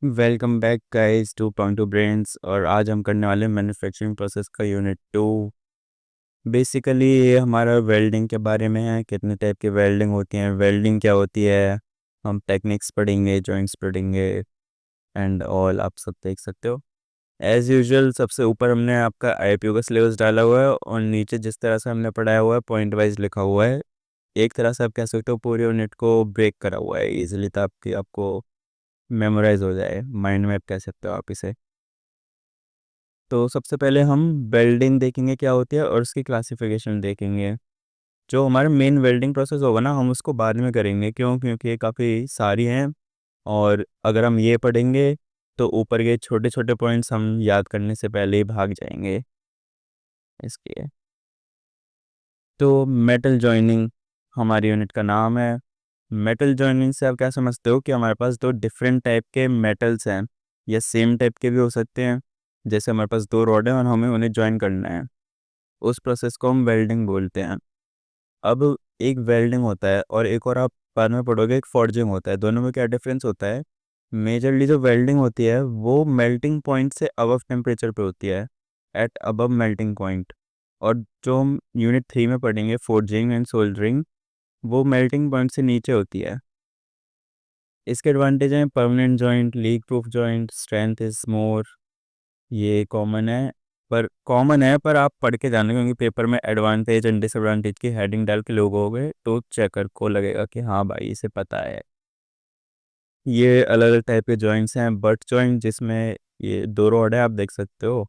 Welcome back guys two point two brains. और आज हम करने वाले हैं मैन्युफैक्चरिंग प्रोसेस का यूनिट 2। बेसिकली ये हमारा वेल्डिंग के बारे में है, कितने टाइप की वेल्डिंग होती हैं, वेल्डिंग क्या होती है, हम टेक्निक्स पढ़ेंगे, जॉइंट्स पढ़ेंगे एंड ऑल। आप सब देख सकते हो। एज़ यूजुअल सबसे ऊपर हमने आपका आईपीओ का सिलेबस डाला हुआ है और नीचे जिस तरह से हमने पढ़ाया हुआ है पॉइंट वाइज लिखा हुआ है। एक तरह से आप कह सकते हो पूरे यूनिट को ब्रेक करा हुआ है इजीली, ताकि आपको मेमोराइज हो जाए, माइंड में आप कह सकते हो आप इसे। तो सबसे पहले हम वेल्डिंग देखेंगे क्या होती है और उसकी क्लासिफिकेशन देखेंगे। जो हमारा मेन वेल्डिंग प्रोसेस होगा ना, हम उसको बाद में करेंगे। क्यों? क्योंकि ये काफ़ी सारी हैं और अगर हम ये पढ़ेंगे तो ऊपर के छोटे छोटे पॉइंट्स हम याद करने से पहले ही भाग जाएंगे इसके। तो मेटल जॉइनिंग हमारी यूनिट का नाम है। मेटल जॉइनिंग से आप क्या समझते हो कि हमारे पास दो डिफरेंट टाइप के मेटल्स हैं, या सेम टाइप के भी हो सकते हैं। जैसे हमारे पास दो रॉड हैं और हमें उन्हें जॉइन करना है, उस प्रोसेस को हम वेल्डिंग बोलते हैं। अब एक वेल्डिंग होता है और एक और आप बाद में पढ़ोगे एक फॉर्जिंग होता है। दोनों में क्या डिफरेंस होता है? मेजरली जो वेल्डिंग होती है वो मेल्टिंग पॉइंट से अबव टेम्परेचर पे होती है, एट अबव मेल्टिंग पॉइंट। और जो हम यूनिट 3 में पढ़ेंगे फोर्जिंग एंड सोल्डरिंग, वो मेल्टिंग पॉइंट से नीचे होती है। इसके एडवांटेज हैं permanent joint, leak proof joint, strength is more. ये कॉमन है पर आप पढ़ के जाना, क्योंकि पेपर में एडवांटेज एंड डिसएडवांटेज की हेडिंग डाल के लोगोगे तो चेकर को लगेगा कि हाँ भाई इसे पता है। ये अलग अलग टाइप के जॉइंट्स हैं। बट जॉइंट, जिसमें ये दो रॉड है आप देख सकते हो,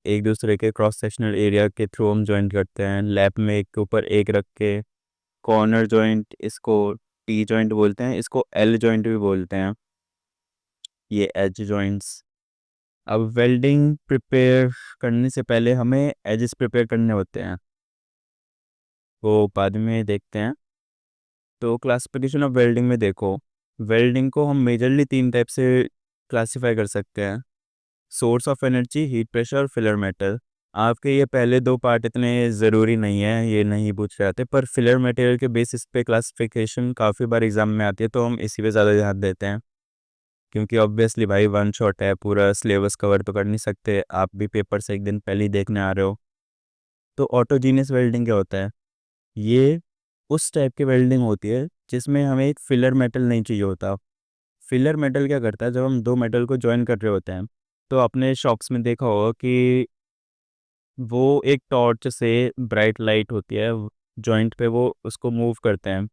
एक दूसरे के क्रॉस सेक्शनल एरिया के थ्रू हम जॉइंट करते हैं, लैप में एक के ऊपर एक रख के। कॉर्नर जॉइंट, इसको टी जॉइंट बोलते हैं, इसको एल जॉइंट भी बोलते हैं, ये एज जॉइंट्स। अब वेल्डिंग प्रिपेयर करने से पहले हमें एजेस प्रिपेयर करने होते हैं, वो बाद में देखते हैं। तो क्लासिफिकेशन ऑफ वेल्डिंग में देखो, वेल्डिंग को हम मेजरली तीन टाइप से क्लासीफाई कर सकते हैं: source of energy, heat pressure और फिलर मेटल। आपके ये पहले दो पार्ट इतने ज़रूरी नहीं है, ये नहीं पूछ रहे थे, पर फिलर मटेरियल के बेसिस पे क्लासिफिकेशन काफ़ी बार एग्जाम में आती है, तो हम इसी पे ज़्यादा ध्यान देते हैं। क्योंकि ऑब्वियसली भाई वन शॉट है, पूरा सिलेबस कवर तो कर नहीं सकते, आप भी पेपर से एक दिन पहले ही देखने आ रहे हो। तो ऑटोजीनियस वेल्डिंग क्या होता है? ये उस टाइप की वेल्डिंग होती है जिसमें हमें एक फिलर मेटल नहीं चाहिए होता। फिलर मेटल क्या करता है, जब हम दो मेटल को जॉइन कर रहे होते हैं तो अपने शॉप्स में देखा होगा कि वो एक टॉर्च से ब्राइट लाइट होती है जॉइंट पे, वो उसको मूव करते हैं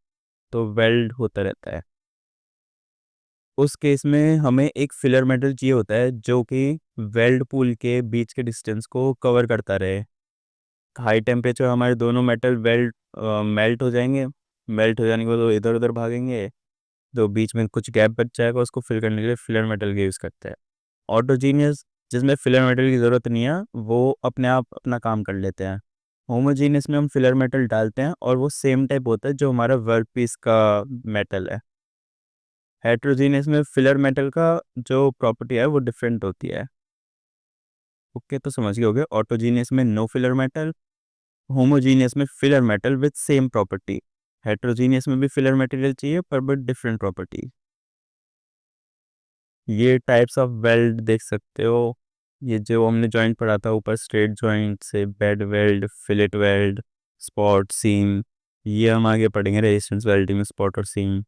तो वेल्ड होता रहता है। उस केस में हमें एक फिलर मेटल चाहिए होता है जो कि वेल्ड पूल के बीच के डिस्टेंस को कवर करता रहे। हाई टेम्परेचर हमारे दोनों मेटल मेल्ट हो जाएंगे, मेल्ट हो जाने के बाद वो इधर उधर भागेंगे, तो बीच में कुछ गैप बच जाएगा, उसको फिल करने के लिए फिलर मेटल का यूज़ करते हैं। ऑटोजीनियस, जिसमें फिलर मेटल की ज़रूरत नहीं है, वो अपने आप अपना काम कर लेते हैं। होमोजीनियस में हम फिलर मेटल डालते हैं और वो सेम टाइप होता है जो हमारा वर्क पीस का मेटल है। हेट्रोजीनियस में फिलर मेटल का जो प्रॉपर्टी है वो डिफरेंट होती है। ओके, तो समझ गए होगे। ऑटोजीनियस में नो फिलर मेटल, होमोजीनियस में filler metal with same property, heterogeneous में भी फिलर मटेरियल चाहिए पर बट डिफरेंट प्रॉपर्टी। ये टाइप्स ऑफ वेल्ड देख सकते हो। ये जो हमने जॉइंट पढ़ा था ऊपर, स्ट्रेट जॉइंट से bead weld, fillet weld, spot seam, ये हम आगे पढ़ेंगे रेजिस्टेंस वेल्डिंग में स्पॉट और सीम।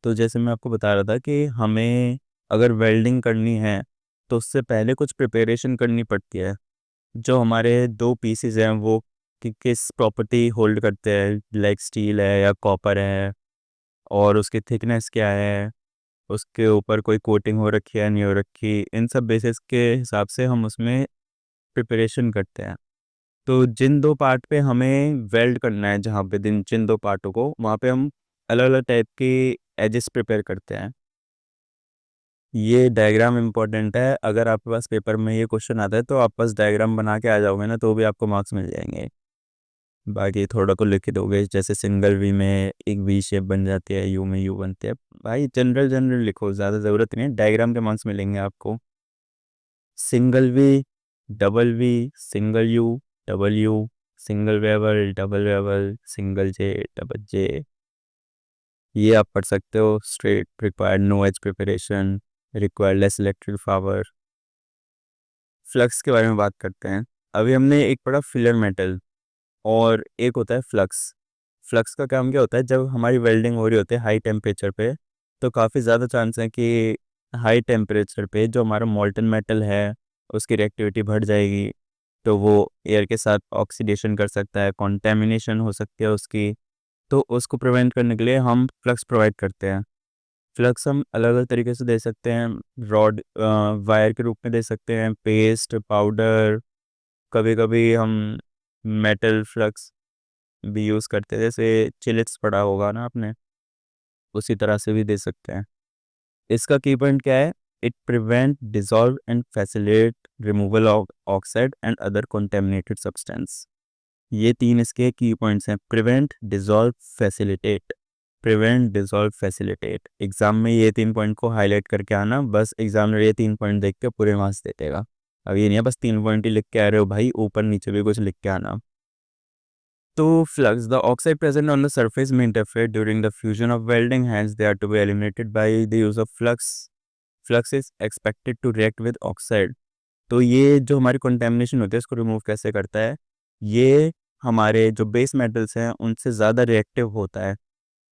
तो जैसे मैं आपको बता रहा था कि हमें अगर वेल्डिंग करनी है तो उससे पहले कुछ प्रिपरेशन करनी पड़ती है। जो हमारे दो पीसेस हैं वो किस प्रॉपर्टी होल्ड करते हैं, लाइक स्टील है या कॉपर है, और उसकी थिकनेस क्या है, उसके ऊपर कोई कोटिंग हो रखी है नहीं हो रखी, इन सब बेसिस के हिसाब से हम उसमें प्रिपरेशन करते हैं। तो जिन दो पार्ट पे हमें वेल्ड करना है, जहाँ पे जिन दो पार्टों को, वहाँ पे हम अलग अलग टाइप की एजेस प्रिपेयर करते हैं। ये डायग्राम इम्पोर्टेंट है, अगर आपके पास पेपर में ये क्वेश्चन आता है तो आप बस डायग्राम बना के आ जाओगे ना, तो भी आपको मार्क्स मिल जाएंगे। बाकी थोड़ा को लिख के दोगे, जैसे सिंगल वी में एक वी शेप बन जाती है, यू में यू बनते हैं। भाई जनरल जनरल लिखो, ज़्यादा ज़रूरत नहीं है, डायग्राम के मार्क्स मिलेंगे आपको। Single V, double V, single U, double U, single bevel, double bevel, single J, double J, ये आप पढ़ सकते हो। Straight required no edge preparation, required less electric power. Flux के बारे में बात करते हैं। अभी हमने एक पढ़ा फिलर मेटल, और एक होता है फ्लक्स। फ्लक्स का काम क्या होता है, जब हमारी वेल्डिंग हो रही होती है हाई टेम्परेचर पे, तो काफ़ी ज़्यादा चांस है कि हाई टेम्परेचर पे जो हमारा मोल्टन मेटल है उसकी रिएक्टिविटी बढ़ जाएगी, तो वो एयर के साथ ऑक्सीडेशन कर सकता है, कॉन्टेमिनेशन हो सकती है उसकी। तो उसको प्रिवेंट करने के लिए हम फ्लक्स प्रोवाइड करते हैं। फ्लक्स हम अलग अलग तरीके से दे सकते हैं। रॉड वायर के रूप में दे सकते हैं, पेस्ट, पाउडर। कभी कभी हम मेटल फ्लक्स भी यूज़ करते हैं, जैसे चिलिट्स पड़ा होगा ना आपने, उसी तरह से भी दे सकते हैं। इसका की पॉइंट क्या है, it prevent, dissolve and facilitate removal of oxide and other contaminated substance. ये तीन इसके की पॉइंट्स हैं, prevent, dissolve, facilitate. Prevent, dissolve, facilitate. Exam में ये तीन पॉइंट को हाईलाइट करके आना, बस एग्जामिनर ये तीन पॉइंट देख के पूरे मार्क्स दे देगा। अब ये नहीं है बस तीन पॉइंट ही लिख के आ रहे हो भाई, ऊपर नीचे भी कुछ लिख के आना। तो flux, the oxide present on the surface may interfere during the fusion of welding, hence they are to be eliminated by the use of flux. Flux is expected to react with oxide. तो ये जो हमारी contamination होती है इसको remove कैसे करता है, ये हमारे जो बेस मेटल्स हैं उनसे ज़्यादा रिएक्टिव होता है।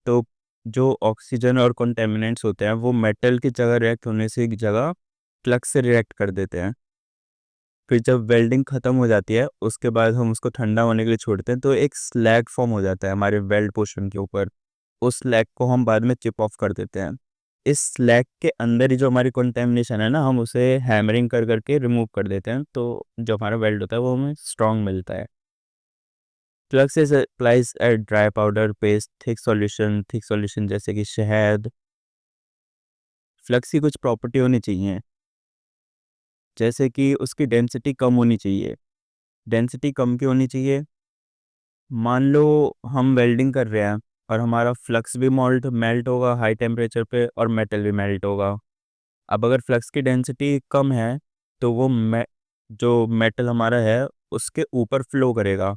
तो जो ऑक्सीजन और कंटेमिनेंट्स होते हैं वो मेटल की जगह रिएक्ट होने से की जगह फ्लक्स से रिएक्ट कर देते हैं। फिर जब वेल्डिंग ख़त्म हो जाती है उसके बाद हम उसको ठंडा होने के लिए छोड़ते हैं, तो एक स्लैग फॉर्म हो जाता है हमारे वेल्ड पोर्शन के ऊपर। उस स्लैग को हम बाद में चिप ऑफ कर देते हैं। इस स्लैग के अंदर ही जो हमारी कंटेमिनेशन है ना, हम उसे हैमरिंग कर करके रिमूव कर देते हैं, तो जो हमारा वेल्ड होता है वो हमें स्ट्रॉन्ग मिलता है। Flux is applies at dry powder, paste, thick solution जैसे कि शहद। फ्लक्स की कुछ प्रॉपर्टी होनी चाहिए, जैसे कि उसकी डेंसिटी कम होनी चाहिए। डेंसिटी कम क्यों होनी चाहिए, मान लो हम वेल्डिंग कर रहे हैं और हमारा फ्लक्स भी मोल्ट मेल्ट होगा हाई टेम्परेचर पे और मेटल भी मेल्ट होगा। अब अगर फ्लक्स की डेंसिटी कम है तो वो जो मेटल हमारा है उसके ऊपर फ्लो करेगा।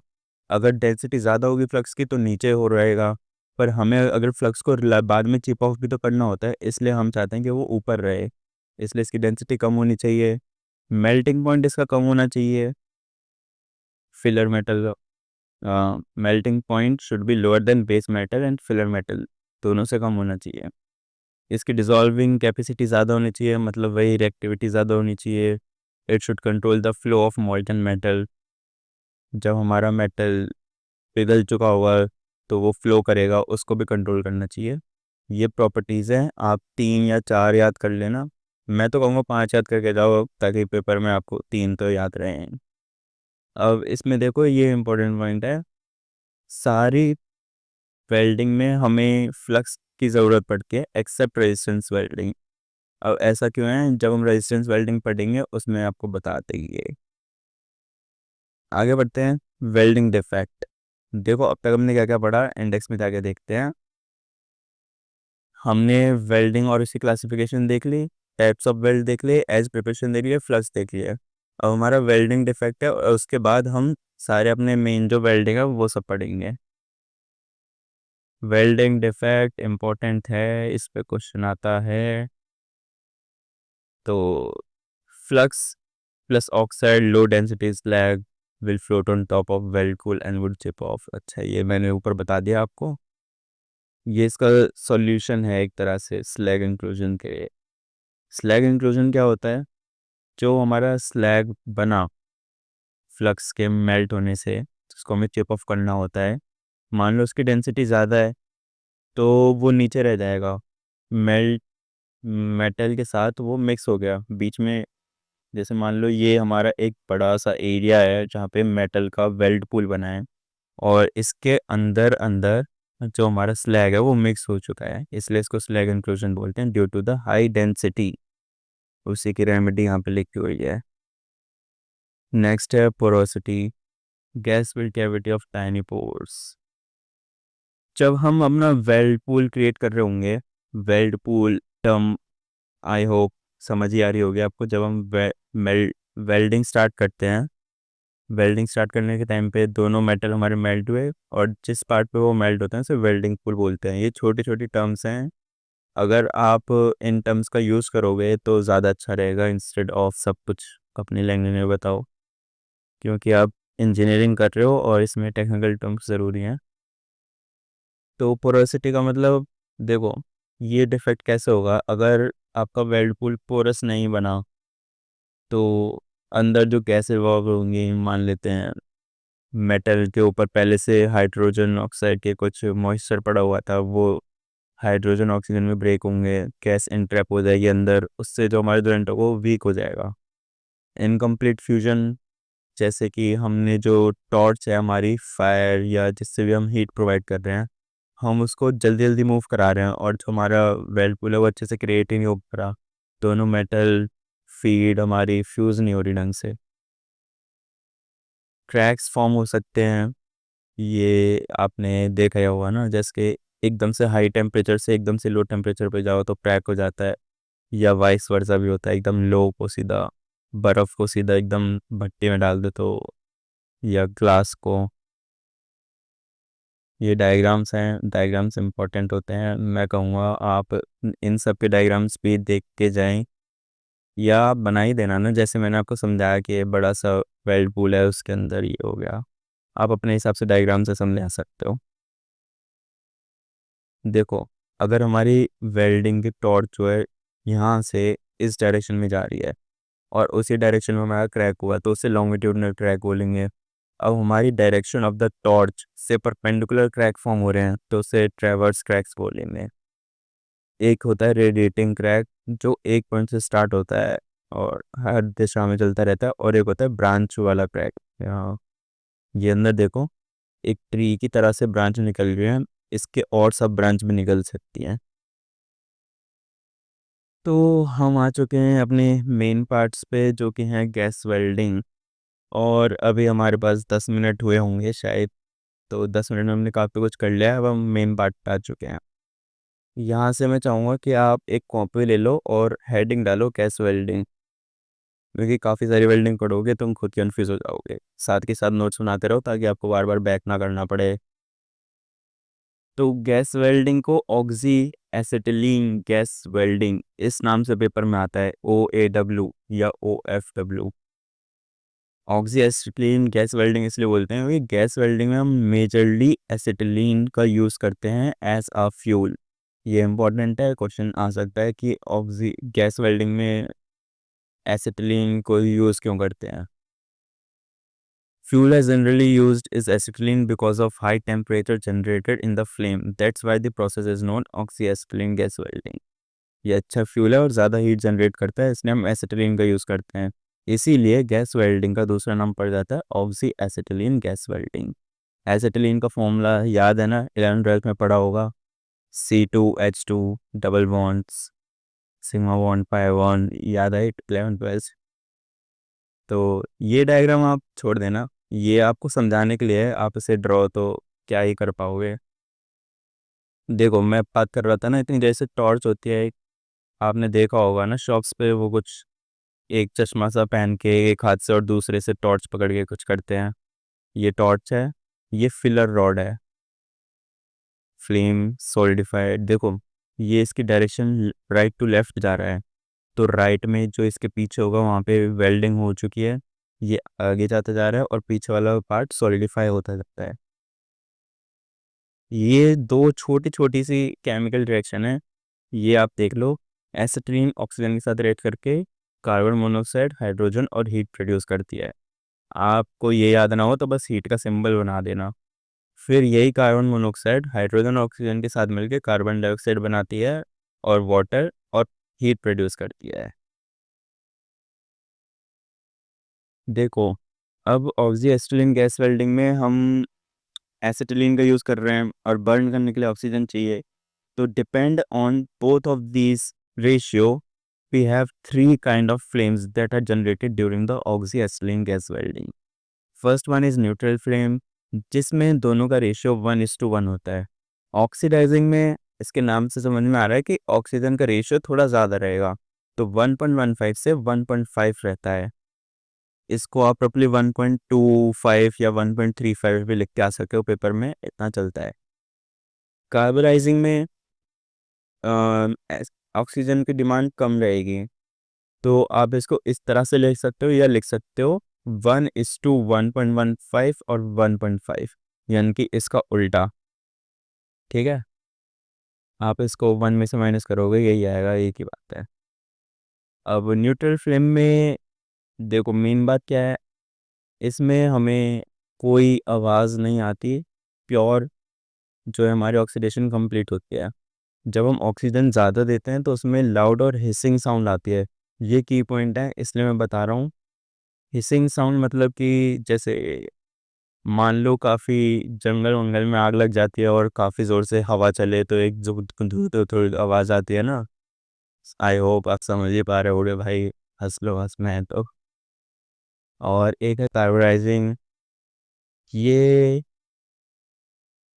अगर डेंसिटी ज़्यादा होगी फ्लक्स की तो नीचे हो रहेगा। पर हमें अगर फ्लक्स को बाद में चिप ऑफ भी तो करना होता है, इसलिए हम चाहते हैं कि वो ऊपर रहे, इसलिए इसकी डेंसिटी कम होनी चाहिए। मेल्टिंग पॉइंट इसका कम होना चाहिए। Filler metal melting point should be lower than base metal and filler metal, दोनों से कम होना चाहिए। इसकी डिसॉल्विंग कैपेसिटी ज़्यादा होनी चाहिए, मतलब वही रिएक्टिविटी ज़्यादा होनी चाहिए। It should control the flow of मॉल्टन metal. जब हमारा मेटल पिघल चुका होगा तो वो फ्लो करेगा, उसको भी कंट्रोल करना चाहिए। ये प्रॉपर्टीज़ हैं, आप 3 या 4 याद कर लेना। मैं तो कहूँगा 5 याद करके जाओ ताकि पेपर में आपको 3 तो याद रहें। अब इसमें देखो ये इंपॉर्टेंट पॉइंट है, सारी वेल्डिंग में हमें फ्लक्स की ज़रूरत पड़ती है एक्सेप्ट रेजिस्टेंस वेल्डिंग। अब ऐसा क्यों है, जब हम रेजिस्टेंस वेल्डिंग पढ़ेंगे उसमें आपको बता देंगे। आगे बढ़ते हैं, वेल्डिंग डिफेक्ट। देखो अब तक हमने क्या क्या पढ़ा, इंडेक्स में जाके देखते हैं। हमने वेल्डिंग और उसकी क्लासिफिकेशन देख ली, टाइप्स ऑफ वेल्ड देख लिए, एज प्रिपरेशन देख लिए, फ्लक्स देख लिया। अब हमारा वेल्डिंग डिफेक्ट है और उसके बाद हम सारे अपने मेन जो वेल्डिंग है वो सब पढ़ेंगे। वेल्डिंग डिफेक्ट इम्पोर्टेंट है, इस पे क्वेश्चन आता है। तो flux plus oxide low density slag will float on top of weld cool and would chip off. अच्छा ये मैंने ऊपर बता दिया आपको। ये इसका सॉल्यूशन है एक तरह से स्लैग इंक्लूजन के लिए। स्लैग इंक्लूजन क्या होता है, जो हमारा स्लैग बना फ्लक्स के मेल्ट होने से, जिसको हमें चिप ऑफ करना होता है, मान लो उसकी डेंसिटी ज़्यादा है तो वो नीचे रह जाएगा, मेल्ट मेटल के साथ वो मिक्स हो गया बीच में। जैसे मान लो ये हमारा एक बड़ा सा एरिया है जहाँ पे मेटल का वेल्ड पूल बना है, और इसके अंदर अंदर जो हमारा स्लैग है वो मिक्स हो चुका है, इसलिए इसको स्लैग इंक्लूजन बोलते हैं, due to the high density. उसी की रेमेडी यहाँ पे लिखी हुई है। नेक्स्ट है porosity, gas filled cavity of tiny pores. जब हम अपना वेल्ड पूल क्रिएट कर रहे होंगे, weld pool term I hope समझ ही आ रही होगी आपको। जब हम वेल्डिंग स्टार्ट करते हैं वेल्डिंग स्टार्ट करने के टाइम पे दोनों मेटल हमारे मेल्ट हुए, और जिस पार्ट पे वो मेल्ट होते हैं उसे वेल्डिंग पुल बोलते हैं। ये छोटी छोटी टर्म्स हैं, अगर आप इन टर्म्स का यूज़ करोगे तो ज़्यादा अच्छा रहेगा इंस्टेड ऑफ सब कुछ अपनी लैंग्वेज में बताओ, क्योंकि आप इंजीनियरिंग कर रहे हो और इसमें टेक्निकल टर्म्स ज़रूरी हैं। तो पोरोसिटी का मतलब, देखो ये डिफेक्ट कैसे होगा, अगर आपका वेल्ड पूल पोरस नहीं बना तो अंदर जो गैस इवॉल्व होंगी, मान लेते हैं मेटल के ऊपर पहले से हाइड्रोजन ऑक्साइड के कुछ मॉइस्चर पड़ा हुआ था, वो हाइड्रोजन ऑक्सीजन में ब्रेक होंगे, गैस इंट्रैप हो जाएगी अंदर, उससे जो हमारा जोलेंट है वो वीक हो जाएगा। इनकम्प्लीट फ्यूजन, जैसे कि हमने जो टॉर्च है हमारी फायर या जिससे भी हम हीट प्रोवाइड कर रहे हैं, हम उसको जल्दी जल्दी मूव करा रहे हैं और जो हमारा वेलपुल है वो अच्छे से क्रिएट ही नहीं हो पा रहा, दोनों मेटल फीड हमारी फ्यूज़ नहीं हो रही ढंग से, क्रैक्स फॉर्म हो सकते हैं। ये आपने देखा ही होगा ना, जैसे कि एकदम से हाई टेम्परेचर से एकदम से लो टेम्परेचर पे जाओ तो क्रैक हो जाता है, या वाइस वर्सा भी होता है, एकदम लो को सीधा बर्फ़ को सीधा एकदम भट्टी में डाल दो तो, या ग्लास को। ये डायग्राम्स हैं, डायग्राम्स इंपॉर्टेंट होते हैं, मैं कहूँगा आप इन सब के डायग्राम्स भी देख के जाएं, या आप बना ही देना ना, जैसे मैंने आपको समझाया कि ये बड़ा सा वेल्ड पूल है उसके अंदर ये हो गया, आप अपने हिसाब से डायग्राम से समझा सकते हो। देखो, अगर हमारी वेल्डिंग की टॉर्च जो है यहाँ से इस डायरेक्शन में जा रही है और उसी डायरेक्शन में हमारा क्रैक हुआ तो उसे लॉन्गिट्यूडनल क्रैक बोलेंगे। अब हमारी डायरेक्शन ऑफ द टॉर्च से परपेंडिकुलर क्रैक फॉर्म हो रहे हैं तो उसे ट्रैवर्स क्रैक्स बोलेंगे। एक होता है रेडिएटिंग क्रैक जो एक पॉइंट से स्टार्ट होता है और हर दिशा में चलता रहता है, और एक होता है ब्रांच वाला क्रैक। यहाँ ये अंदर देखो, एक ट्री की तरह से ब्रांच निकल रही है, इसके और सब ब्रांच भी निकल सकती हैं। तो हम आ चुके हैं अपने मेन पार्ट्स पे जो कि हैं गैस वेल्डिंग, और अभी हमारे पास 10 मिनट हुए होंगे शायद, तो 10 मिनट में हमने काफ़ी कुछ कर लिया है, अब हम मेन पार्ट पे आ चुके हैं। यहाँ से मैं चाहूँगा कि आप एक कॉपी ले लो और हेडिंग डालो गैस वेल्डिंग, क्योंकि काफ़ी सारी वेल्डिंग पढ़ोगे तुम खुद कन्फ्यूज़ हो जाओगे, साथ के साथ नोट्स बनाते रहो ताकि आपको बार बार बैक ना करना पड़े। तो गैस वेल्डिंग को ऑक्सी एसिटिलीन गैस वेल्डिंग इस नाम से पेपर में आता है, OAW या OFW। Oxy acetylene gas welding इसलिए बोलते हैं क्योंकि गैस वेल्डिंग में हम मेजरली एसिटिलीन का यूज़ करते हैं एज अ फ्यूल। ये इंपॉर्टेंट है, क्वेश्चन आ सकता है कि ऑक्सी गैस वेल्डिंग में एसिटिलीन को यूज़ क्यों करते हैं। Fuel is generally used is acetylene because of high temperature generated in the flame. That's why the process is known oxyacetylene gas welding. ये अच्छा फ्यूल है और ज़्यादा हीट जनरेट करता है, इसलिए हम एसिटिलीन का यूज़ करते हैं। इसीलिए गैस वेल्डिंग का दूसरा नाम पड़ जाता है oxy acetylene gas welding. Acetylene का फॉर्मूला याद है ना, 11th-12th में पढ़ा होगा, C2H2 double bonds sigma bond pi one, याद है 11th-12th। तो ये डायग्राम आप छोड़ देना, ये आपको समझाने के लिए है, आप इसे ड्रॉ तो क्या ही कर पाओगे। देखो मैं बात कर रहा था ना इतनी, जैसे टॉर्च होती है एक, आपने देखा होगा ना शॉप्स पे वो कुछ एक चश्मा सा पहन के एक हाथ से और दूसरे से टॉर्च पकड़ के कुछ करते हैं, ये टॉर्च है, ये फिलर रॉड है, फ्लेम सॉलिडिफाइड। देखो ये इसकी डायरेक्शन राइट टू लेफ्ट जा रहा है, तो राइट में जो इसके पीछे होगा वहाँ पे वेल्डिंग हो चुकी है, ये आगे जाता जा रहा है और पीछे वाला पार्ट सॉलिडिफाई होता जाता है। ये दो छोटी छोटी सी केमिकल रिएक्शन है, ये आप देख लो, एसिटिलीन ऑक्सीजन के साथ रिएक्ट करके कार्बन मोनोऑक्साइड हाइड्रोजन और हीट प्रोड्यूस करती है। आपको ये याद ना हो तो बस हीट का सिंबल बना देना। फिर यही कार्बन मोनोऑक्साइड हाइड्रोजन और ऑक्सीजन के साथ मिलकर कार्बन डाइऑक्साइड बनाती है और वाटर और हीट प्रोड्यूस करती है। देखो, अब ऑक्सी एसिटिलीन गैस वेल्डिंग में हम एसिटिलीन का यूज़ कर रहे हैं और बर्न करने के लिए ऑक्सीजन चाहिए, तो depend on both of these ratio we have three kind of flames that are generated during the oxyacetylene gas welding. First one is neutral flame, जिसमें दोनों का रेशियो 1:1 होता है। ऑक्सीडाइजिंग में इसके नाम से समझ में आ रहा है कि ऑक्सीजन का रेशियो थोड़ा ज़्यादा रहेगा, तो 1.15 से 1.5 रहता है। इसको आप प्रॉपरली 1.25 या 1.35 भी लिख के आ सकते हो पेपर में, इतना चलता है। कार्बोनाइजिंग में ऑक्सीजन की डिमांड कम रहेगी, तो आप इसको इस तरह से लिख सकते हो, या लिख सकते हो 1:1.15 और 1.5, यानी कि इसका उल्टा। ठीक है, आप इसको 1 में से माइनस करोगे, यही आएगा, एक ही बात है। अब न्यूट्रल फ्लेम में देखो मेन बात क्या है, इसमें हमें कोई आवाज़ नहीं आती, प्योर जो है हमारी ऑक्सीडेशन कंप्लीट होती है। जब हम ऑक्सीजन ज़्यादा देते हैं तो उसमें लाउड और हिसिंग साउंड आती है, ये की पॉइंट है, इसलिए मैं बता रहा हूँ। हिसिंग साउंड मतलब कि जैसे मान लो काफ़ी जंगल वंगल में आग लग जाती है और काफ़ी ज़ोर से हवा चले तो एक जो थोड़ी आवाज़ आती है ना। आई होप आप समझ ही पा रहे होगे भाई, हंस लो हंस में है तो। और एक है कार्बोनाइजिंग, ये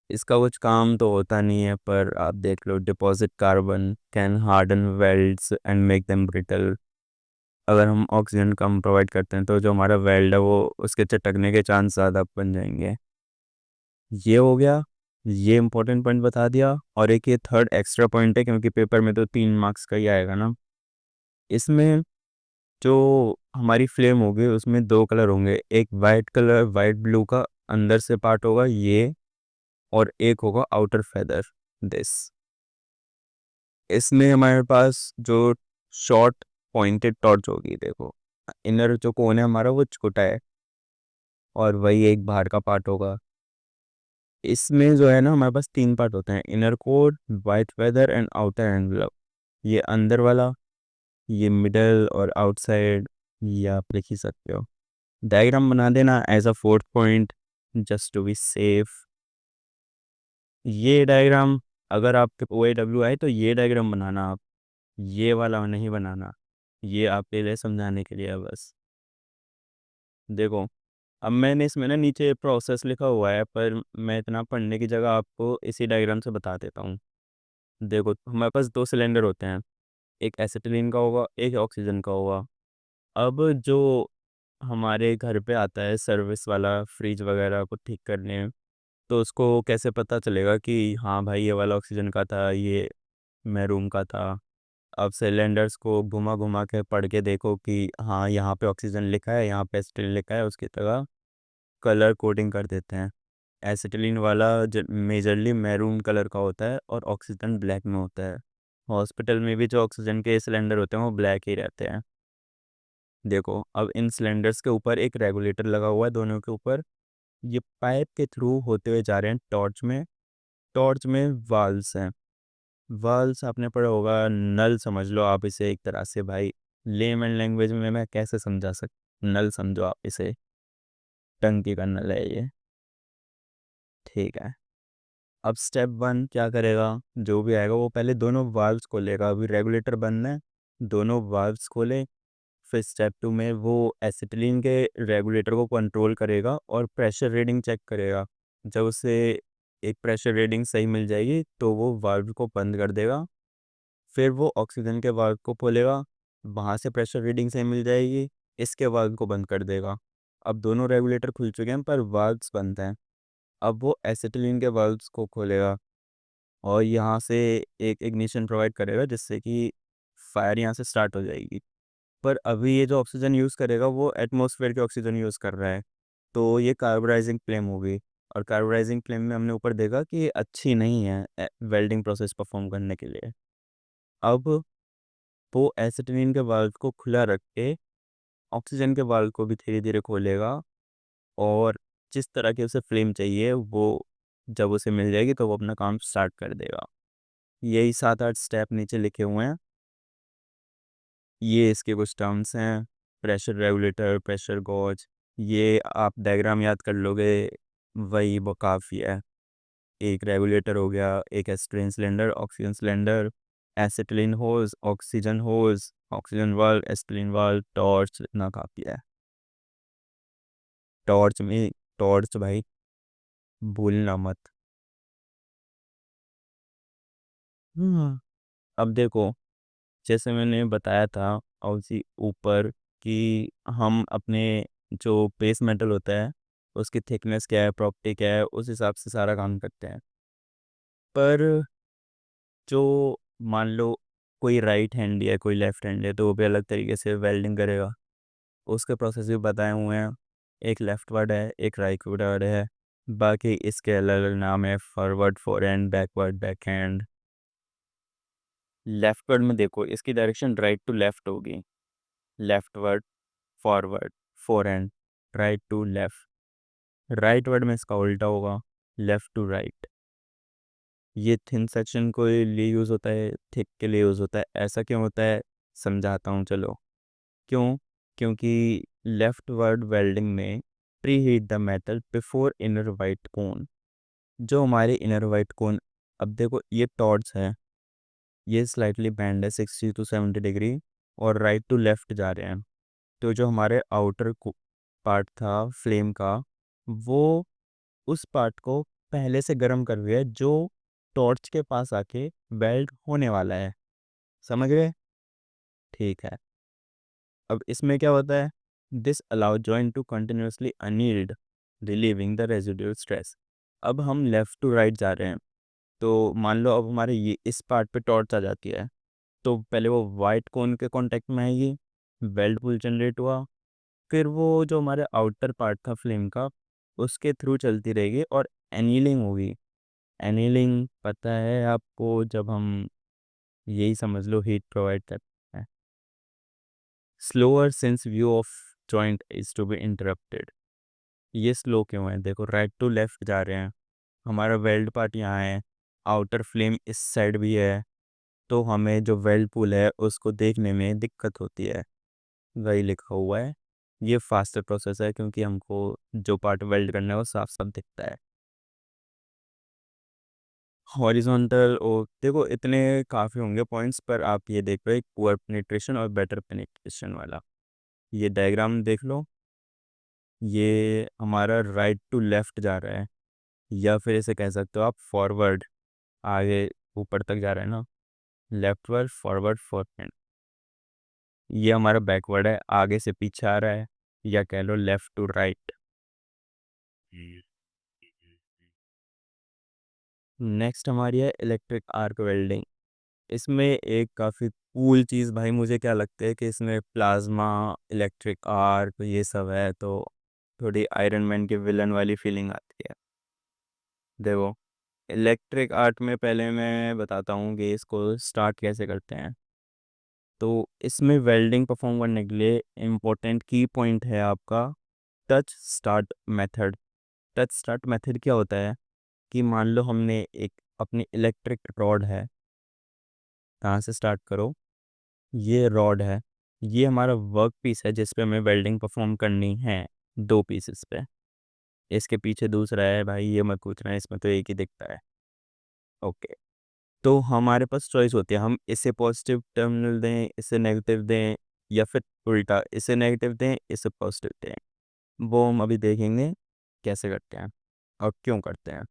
इसका कुछ काम तो होता नहीं है, पर आप देख लो, deposit carbon can harden welds and make them brittle. अगर हम ऑक्सीजन कम प्रोवाइड करते हैं तो जो हमारा वेल्ड है वो उसके चटकने के चांस ज़्यादा बन जाएंगे। ये हो गया, ये इंपॉर्टेंट पॉइंट बता दिया। और एक ये थर्ड एक्स्ट्रा पॉइंट है, क्योंकि पेपर में तो 3 मार्क्स का ही आएगा ना। इसमें जो हमारी फ्लेम होगी उसमें दो कलर होंगे, एक वाइट कलर वाइट ब्लू का अंदर से पार्ट होगा ये, और एक होगा आउटर फेदर दिस। इसमें हमारे पास जो शॉर्ट पॉइंटेड टॉर्च होगी, देखो इनर जो कोन है हमारा वो छोटा है, और वही एक बाहर का पार्ट होगा। इसमें जो है ना हमारे पास 3 पार्ट होते हैं, inner core, white feather and outer envelope. ये अंदर वाला, ये मिडल और आउटसाइड, ये आप लिख ही सकते हो। डायग्राम बना देना as a fourth point, just to be safe. ये डायग्राम अगर आपके OAW आए तो ये डायग्राम बनाना आप, ये वाला नहीं बनाना, ये आपके लिए समझाने के लिए है बस। देखो अब मैंने इसमें ना नीचे प्रोसेस लिखा हुआ है, पर मैं इतना पढ़ने की जगह आपको इसी डायग्राम से बता देता हूँ। देखो हमारे पास 2 सिलेंडर होते हैं, एक एसिटिलीन का होगा, एक ऑक्सीजन का होगा। अब जो हमारे घर पे आता है सर्विस वाला फ्रिज वगैरह को ठीक करने, तो उसको कैसे पता चलेगा कि हाँ भाई ये वाला ऑक्सीजन का था, ये मैरूम का था। अब सिलेंडर्स को घुमा घुमा के पढ़ के देखो कि हाँ यहाँ पे ऑक्सीजन लिखा है, यहाँ पे एसिटिलीन लिखा है, उसकी तरह कलर कोडिंग कर देते हैं। एसिटिलीन वाला मेजरली मैरून कलर का होता है और ऑक्सीजन ब्लैक में होता है। हॉस्पिटल में भी जो ऑक्सीजन के सिलेंडर होते हैं वो ब्लैक ही रहते हैं। देखो अब इन सिलेंडर्स के ऊपर एक रेगुलेटर लगा हुआ है, दोनों के ऊपर ये पाइप के थ्रू होते हुए जा रहे हैं टॉर्च में। टॉर्च में वाल्व्स हैं, वाल्व्स आपने पढ़ा होगा, नल समझ लो आप इसे एक तरह से भाई। लेमन लैंग्वेज में मैं कैसे समझा नल समझो आप इसे, टंकी का नल है ये। ठीक है, अब स्टेप 1 क्या करेगा, जो भी आएगा वो पहले दोनों वाल्व्स खोलेगा। अभी रेगुलेटर बंद है, दोनों वाल्व्स खोले। फिर स्टेप 2 में वो एसिटिलीन के रेगुलेटर को कंट्रोल करेगा और प्रेशर रीडिंग चेक करेगा। जब उसे एक प्रेशर रीडिंग सही मिल जाएगी तो वो वाल्व को बंद कर देगा। फिर वो ऑक्सीजन के वाल्व को खोलेगा, वहाँ से प्रेशर रीडिंग सही मिल जाएगी, इसके वाल्व को बंद कर देगा। अब दोनों रेगुलेटर खुल चुके हैं पर वाल्व्स बंद हैं। अब वो एसिटिलीन के वाल्व्स को खोलेगा और यहाँ से एक इग्निशन प्रोवाइड करेगा, जिससे कि फायर यहाँ से स्टार्ट हो जाएगी। पर अभी ये जो ऑक्सीजन यूज़ करेगा वो एटमॉस्फेयर के ऑक्सीजन यूज़ कर रहा है, तो ये कार्बोनाइजिंग फ्लेम होगी। और कार्बोनाइजिंग फ्लेम में हमने ऊपर देखा कि ये अच्छी नहीं है वेल्डिंग प्रोसेस परफॉर्म करने के लिए। अब वो एसिटिलीन के वाल्व को खुला रख के ऑक्सीजन के वाल्व को भी धीरे धीरे खोलेगा, और जिस तरह की उसे फ्लेम चाहिए वो जब उसे मिल जाएगी तो वो अपना काम स्टार्ट कर देगा। यही 7-8 स्टेप नीचे लिखे हुए हैं, ये इसके कुछ टर्म्स हैं। प्रेशर रेगुलेटर, प्रेशर गॉज, ये आप डायग्राम याद कर लोगे, वही वो काफ़ी है। एक रेगुलेटर हो गया, एक एस्ट्रेन cylinder, oxygen cylinder, acetylene hose, oxygen valve, acetylene valve, torch, इतना काफ़ी है। टॉर्च में टॉर्च भाई भूलना मत। अब देखो जैसे मैंने बताया था और उसी ऊपर कि हम अपने जो बेस मेटल होता है उसकी थिकनेस क्या है, प्रॉपर्टी क्या है, उस हिसाब से सारा काम करते हैं। पर जो मान लो कोई राइट हैंड है कोई लेफ्ट हैंड है, तो वो भी अलग तरीके से वेल्डिंग करेगा। उसके प्रोसेस भी बताए हुए हैं। एक लेफ्ट वर्ड है, एक राइट वर्ड है। बाकी इसके अलग अलग नाम है, forward forehand, backward backhand. Leftward में देखो इसकी डायरेक्शन राइट टू लेफ्ट होगी। Leftward forward forehand, right to left. Rightward में इसका उल्टा होगा, लेफ्ट टू राइट। ये थिन सेक्शन को लिए यूज़ होता है, थिक के लिए यूज़ होता है। ऐसा क्यों होता है समझाता हूँ चलो। क्यों? क्योंकि लेफ्ट वर्ड वेल्डिंग में preheat the metal before inner white cone. जो हमारे इनर वाइट कोन, अब देखो ये टॉर्च है, ये स्लाइटली बैंड है 60 to 70 डिग्री और राइट टू लेफ्ट जा रहे हैं। तो जो हमारे आउटर पार्ट था फ्लेम का, वो उस पार्ट को पहले से गर्म कर दिया है जो टॉर्च के पास आके वेल्ड होने वाला है। समझ गए? ठीक है। अब इसमें क्या होता है, this allow joint to continuously annealed relieving the residual stress. अब हम लेफ़्ट टू राइट जा रहे हैं, तो मान लो अब हमारे ये इस पार्ट पे टॉर्च आ जाती है, तो पहले वो वाइट कोन के कांटेक्ट में आएगी, वेल्ड पुल जनरेट हुआ, फिर वो जो हमारे आउटर पार्ट था फ्लेम का उसके थ्रू चलती रहेगी और एनीलिंग होगी। एनीलिंग पता है आपको, जब हम यही समझ लो हीट प्रोवाइड करते हैं। Slower since view of joint is to be interrupted. ये स्लो क्यों है? देखो राइट टू लेफ्ट जा रहे हैं, हमारा वेल्ड पार्ट यहाँ है, आउटर फ्लेम इस साइड भी है, तो हमें जो वेल्ड पुल है उसको देखने में दिक्कत होती है। वही लिखा हुआ है। ये फास्टर प्रोसेस है क्योंकि हमको जो पार्ट वेल्ड करना है वो साफ साफ दिखता है। हॉरिजॉन्टल और देखो इतने काफ़ी होंगे पॉइंट्स, पर आप ये देख लो एक पुअर पेनिट्रेशन और बेटर पेनिट्रेशन वाला। ये डायग्राम देख लो, ये हमारा राइट टू लेफ्ट जा रहा है, या फिर इसे कह सकते हो आप फॉरवर्ड, आगे ऊपर तक जा रहा है ना, लेफ्टवर्ड फॉरवर्ड फॉरवर्ड। ये हमारा बैकवर्ड है, आगे से पीछे आ रहा है, या कह लो लेफ्ट टू राइट। नेक्स्ट हमारी है इलेक्ट्रिक आर्क वेल्डिंग। इसमें एक काफ़ी कूल चीज़ भाई मुझे क्या लगता है कि इसमें प्लाज्मा, इलेक्ट्रिक आर्क ये सब है, तो थोड़ी आयरन मैन की विलन वाली फीलिंग आती है। देखो इलेक्ट्रिक आर्ट में पहले मैं बताता हूँ कि इसको स्टार्ट कैसे करते हैं। तो इसमें वेल्डिंग परफॉर्म करने के लिए इम्पोर्टेंट की पॉइंट है आपका touch start method. Touch start method क्या होता है कि मान लो हमने एक अपनी इलेक्ट्रिक रॉड है, कहाँ से स्टार्ट करो, ये रॉड है, ये हमारा वर्क पीस है जिस पे हमें वेल्डिंग परफॉर्म करनी है, दो पीसेस पे। इसके पीछे दूसरा है भाई, ये मत पूछना, इसमें तो एक ही दिखता है। ओके, तो हमारे पास चॉइस होती है, हम इसे पॉजिटिव टर्मिनल दें, इसे नेगेटिव दें, या फिर उल्टा इसे नेगेटिव दें इसे पॉजिटिव दें। वो हम अभी देखेंगे कैसे करते हैं और क्यों करते हैं।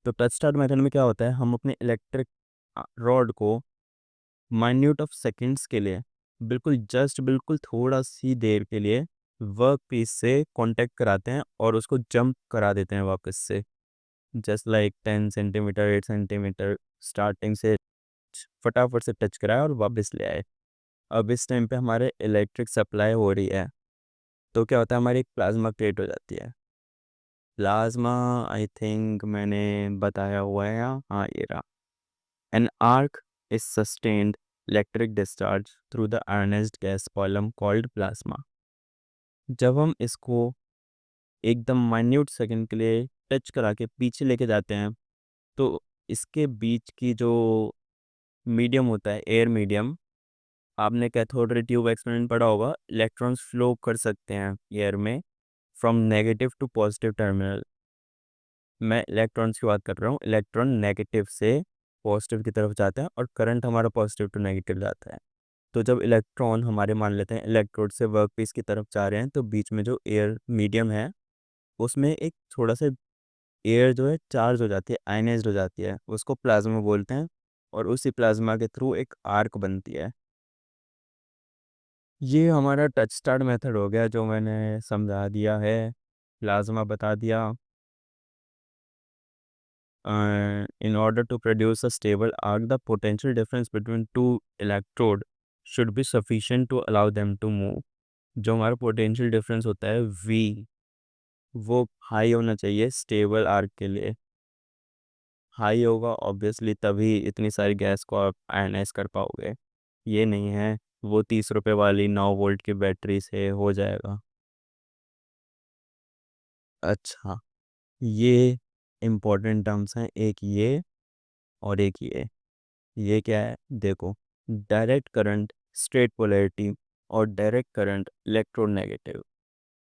तो टच स्टार्ट मेथड में क्या होता है, हम अपने इलेक्ट्रिक रॉड को माइन्यूट ऑफ सेकंड्स के लिए, बिल्कुल थोड़ा सी देर के लिए वर्क पीस से कांटेक्ट कराते हैं और उसको जंप करा देते हैं वापस से, just like 10 centimetre 8 centimetre starting से फटाफट से टच कराए और वापस ले आए। अब इस टाइम पे हमारे इलेक्ट्रिक सप्लाई हो रही है, तो क्या होता है हमारी एक प्लाज्मा क्रिएट हो जाती है। प्लाज्मा आई थिंक मैंने बताया हुआ है यहाँ, हाँ ये रहा। An arc is sustained electric discharge through the ionised gas column called plasma. जब हम इसको एकदम माइन्यूट सेकंड के लिए टच करा के पीछे लेके जाते हैं, तो इसके बीच की जो मीडियम होता है, एयर मीडियम, आपने कैथोड रे ट्यूब एक्सपेरिमेंट पढ़ा होगा, इलेक्ट्रॉन्स फ्लो कर सकते हैं एयर में from negative to positive terminal. मैं इलेक्ट्रॉन्स की बात कर रहा हूँ, इलेक्ट्रॉन नेगेटिव से पॉजिटिव की तरफ जाता है और करंट हमारा पॉजिटिव टू नेगेटिव जाता है। तो जब इलेक्ट्रॉन हमारे मान लेते हैं इलेक्ट्रोड से वर्कपीस की तरफ जा रहे हैं, तो बीच में जो एयर मीडियम है उसमें एक थोड़ा सा एयर जो है चार्ज हो जाती है, आयनाइज्ड हो जाती है, उसको प्लाज्मा बोलते हैं, और उसी प्लाज्मा के थ्रू एक आर्क बनती है। ये हमारा टच स्टार्ट मेथड हो गया जो मैंने समझा दिया है, प्लाज्मा बता दिया। In order to produce a stable arc, the potential difference between two electrode should be sufficient to allow them to move. जो हमारा पोटेंशियल डिफरेंस होता है V, वो हाई होना चाहिए स्टेबल आर्क के लिए। हाई होगा ऑब्वियसली, तभी इतनी सारी गैस को आप आयनाइज कर पाओगे। ये नहीं है वो 30 रुपए वाली 9 वोल्ट की बैटरी से हो जाएगा। अच्छा, ये इम्पोर्टेंट टर्म्स हैं, एक ये और एक ये क्या है देखो। डायरेक्ट करंट स्ट्रेट पोलैरिटी और डायरेक्ट करंट इलेक्ट्रोनेगेटिव।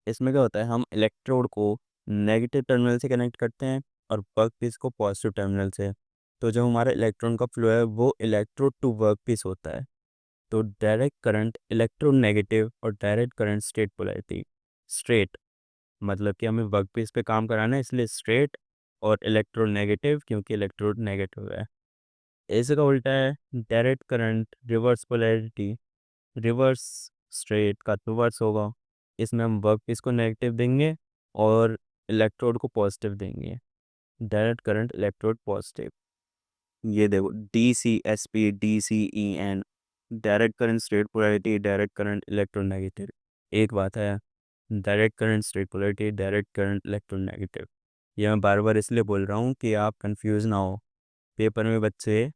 इसमें क्या होता है, हम इलेक्ट्रोड को नेगेटिव टर्मिनल से कनेक्ट करते हैं और वर्क पीस को पॉजिटिव टर्मिनल से। तो जो हमारा इलेक्ट्रॉन का फ्लो है वो इलेक्ट्रोड टू वर्क पीस होता है। तो डायरेक्ट करंट इलेक्ट्रोनेगेटिव और direct current straight polarity. Straight मतलब कि हमें वर्क पीस पे काम कराना है इसलिए स्ट्रेट, और इलेक्ट्रोनेगेटिव क्योंकि इलेक्ट्रोड नेगेटिव है। ऐसे का उल्टा है direct current reverse polarity. Reverse straight का रिवर्स होगा, इसमें हम वर्क पीस को नेगेटिव देंगे और इलेक्ट्रोड को पॉजिटिव देंगे। Direct current electrode positive. ये देखो DCSP DCEN, direct current straight polarity direct current electronegative. एक बात है, direct current straight polarity direct current electronegative. ये मैं बार बार इसलिए बोल रहा हूँ कि आप कंफ्यूज ना हो। पेपर में बच्चे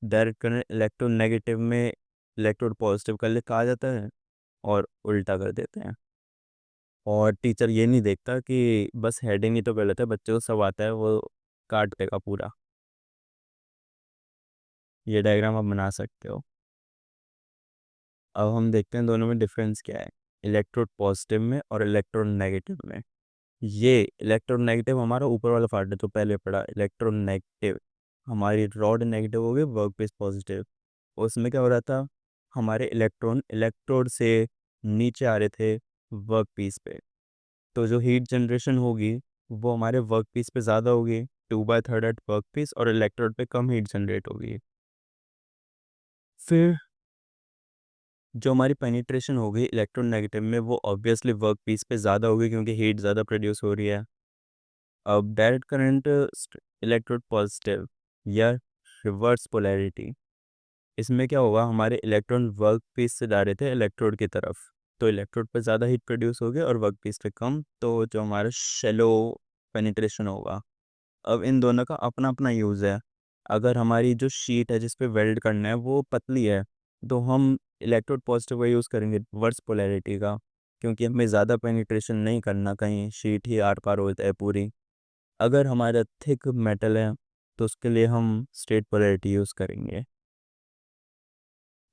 डायरेक्ट करंट इलेक्ट्रोनेगेटिव में इलेक्ट्रोड पॉजिटिव कर ले कहा जाता है और उल्टा कर देते हैं। और टीचर ये नहीं देखता कि बस हेडिंग ही तो गलत है, बच्चे को सब आता है, वो काट देगा पूरा। ये डायग्राम आप बना सकते हो। अब हम देखते हैं दोनों में डिफरेंस क्या है, इलेक्ट्रोड पॉजिटिव में और इलेक्ट्रोड नेगेटिव में। ये इलेक्ट्रोड नेगेटिव हमारा ऊपर वाला पार्ट है तो पहले पढ़ा इलेक्ट्रोड नेगेटिव। हमारी रॉड नेगेटिव हो गई, वर्क पीस पॉजिटिव। उसमें क्या हो रहा था, हमारे इलेक्ट्रॉन इलेक्ट्रोड से नीचे आ रहे थे वर्क पीस पे। तो जो हीट जनरेशन होगी वो हमारे वर्क पीस पे ज़्यादा होगी, 2/3 एट वर्क पीस, और इलेक्ट्रोड पे कम हीट जनरेट होगी। फिर जो हमारी पेनिट्रेशन होगी इलेक्ट्रोनेगेटिव में वो ऑब्वियसली वर्क पीस पे ज़्यादा होगी क्योंकि हीट ज़्यादा प्रोड्यूस हो रही है। अब डायरेक्ट करंट इलेक्ट्रोड पॉजिटिव या रिवर्स पोलैरिटी, इसमें क्या होगा, हमारे इलेक्ट्रॉन वर्क पीस से जा रहे थे इलेक्ट्रोड की तरफ, तो इलेक्ट्रोड पर ज़्यादा हीट प्रोड्यूस होगी और वर्क पीस पे कम, तो जो हमारा शेलो पेनिट्रेशन होगा। अब इन दोनों का अपना अपना यूज़ है। अगर हमारी जो शीट है जिस पे वेल्ड करना है वो पतली है तो हम इलेक्ट्रोड पॉजिटिव का यूज़ करेंगे रिवर्स पोलैरिटी का, क्योंकि हमें ज़्यादा पेनिट्रेशन नहीं करना, कहीं शीट ही आर पार होता है पूरी। अगर हमारा थिक मेटल है तो उसके लिए हम स्ट्रेट पोलैरिटी यूज़ करेंगे।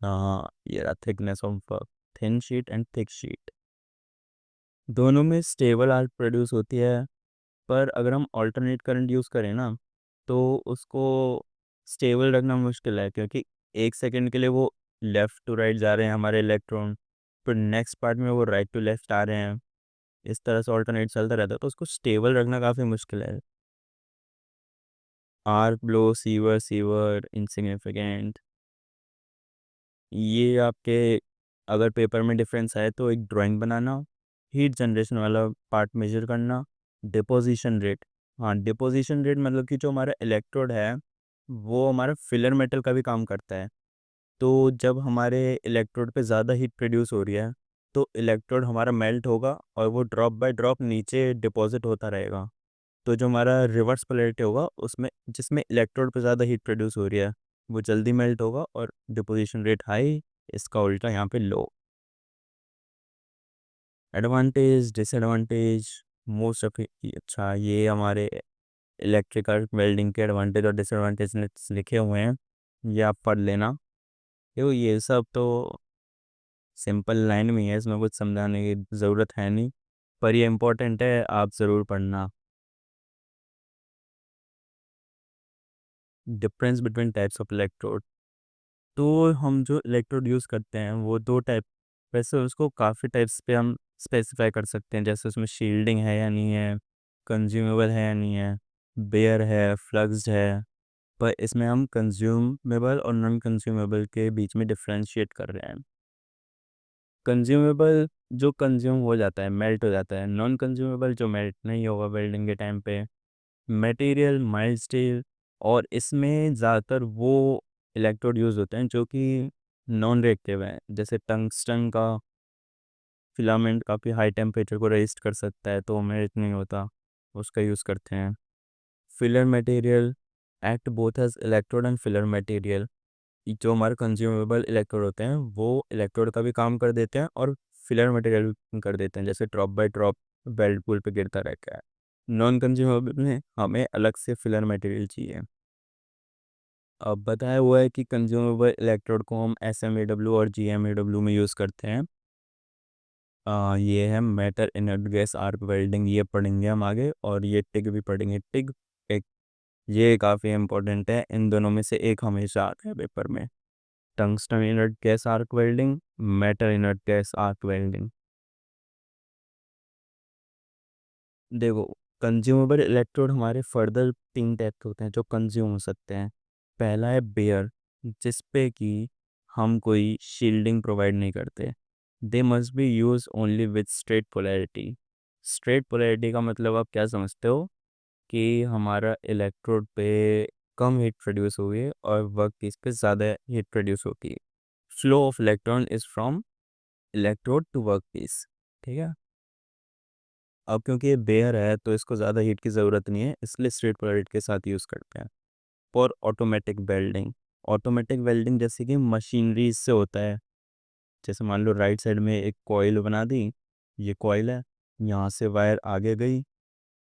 हाँ, ये रहा thickness of thin sheet and thick sheet. दोनों में स्टेबल आर्क प्रोड्यूस होती है, पर अगर हम ऑल्टरनेट करंट यूज़ करें ना तो उसको स्टेबल रखना मुश्किल है, क्योंकि 1 सेकंड के लिए वो लेफ़्ट टू राइट जा रहे हैं हमारे इलेक्ट्रॉन, फिर नेक्स्ट पार्ट में वो राइट टू लेफ़्ट आ रहे हैं। इस तरह से ऑल्टरनेट चलता रहता है तो उसको स्टेबल रखना काफ़ी मुश्किल है। Arc blow sewer sewer insignificant. ये आपके अगर पेपर में डिफरेंस आए तो एक ड्राइंग बनाना, हीट जनरेशन वाला पार्ट मेजर करना, डिपोजिशन रेट। हाँ, डिपोजिशन रेट मतलब कि जो हमारा इलेक्ट्रोड है वो हमारा फिलर मेटल का भी काम करता है। तो जब हमारे इलेक्ट्रोड पे ज़्यादा हीट प्रोड्यूस हो रही है तो इलेक्ट्रोड हमारा मेल्ट होगा और वो ड्रॉप बाय ड्रॉप नीचे डिपॉजिट होता रहेगा। तो जो हमारा रिवर्स पोलैरिटी होगा उसमें जिसमें इलेक्ट्रोड पे ज़्यादा हीट प्रोड्यूस हो रही है वो जल्दी मेल्ट होगा और डिपोजिशन रेट हाई, इसका उल्टा यहाँ पे लो। Advantage disadvantage most of. अच्छा, ये हमारे इलेक्ट्रिकल वेल्डिंग के एडवांटेज और डिसएडवांटेज लिखे हुए हैं, ये आप पढ़ लेना। ये सब तो सिंपल लाइन में ही है, इसमें कुछ समझाने की ज़रूरत है नहीं, पर ये इम्पोर्टेंट है, आप ज़रूर पढ़ना। Difference between types of electrode. तो हम जो इलेक्ट्रोड यूज़ करते हैं वो दो टाइप, वैसे उसको काफ़ी टाइप्स पे हम स्पेसिफाई कर सकते हैं, जैसे उसमें शील्डिंग है या नहीं है, कंज्यूमेबल है या नहीं है, बेयर है, फ्लग्स्ड है। पर इसमें हम कंज्यूमेबल और नॉन कंज्यूमेबल के बीच में डिफ्रेंशिएट कर रहे हैं। कंज्यूमेबल जो कंज्यूम हो जाता है मेल्ट हो जाता है, नॉन कंज्यूमेबल जो मेल्ट नहीं होगा वेल्डिंग के टाइम पे, मटेरियल माइल्ड स्टील। और इसमें ज़्यादातर वो इलेक्ट्रोड यूज़ होते हैं जो कि नॉन रिएक्टिव हैं, जैसे टंगस्टन का फिलामेंट काफ़ी हाई टेम्परेचर को रेजिस्ट कर सकता है तो मेल्ट नहीं होता, उसका यूज़ करते हैं। Filler material act both as electrode and filler material. जो हमारे कंज्यूमेबल इलेक्ट्रोड होते हैं वो इलेक्ट्रोड का भी काम कर देते हैं और फिलर मटेरियल भी कर देते हैं, जैसे ड्रॉप बाय ड्रॉप बेल्ट पुल पे गिरता रहता है। नॉन कंज्यूमेबल में हमें अलग से फिलर मटेरियल चाहिए। अब बताया हुआ है कि कंज्यूमेबल इलेक्ट्रोड को हम SMAW और GMAW में यूज़ करते हैं। ये है metal inert gas arc welding, ये पढ़ेंगे हम आगे, और ये टिग भी पढ़ेंगे। टिग एक, ये काफ़ी इंपॉर्टेंट है, इन दोनों में से एक हमेशा आता है पेपर में। Tungsten inert gas arc welding, metal inert gas arc welding. देखो, कंज्यूमेबल इलेक्ट्रोड हमारे फर्दर 3 टाइप के होते हैं जो कंज्यूम हो सकते हैं। पहला है बेयर, जिस पे कि हम कोई शील्डिंग प्रोवाइड नहीं करते। They must be use only with straight polarity. Straight polarity का मतलब आप क्या समझते हो कि हमारा इलेक्ट्रोड पे कम हीट प्रोड्यूस होगी और वर्क पीस पे ज़्यादा हीट प्रोड्यूस होगी। Flow of electron is from electrode to work piece. ठीक है। अब क्योंकि ये बेयर है तो इसको ज़्यादा हीट की ज़रूरत नहीं है, इसलिए स्ट्रेट पोलैरिटी के साथ यूज़ करते हैं। और ऑटोमेटिक वेल्डिंग, ऑटोमेटिक वेल्डिंग जैसे कि मशीनरी से होता है। जैसे मान लो राइट साइड में एक कॉइल बना दी, ये कॉइल है, यहाँ से वायर आगे गई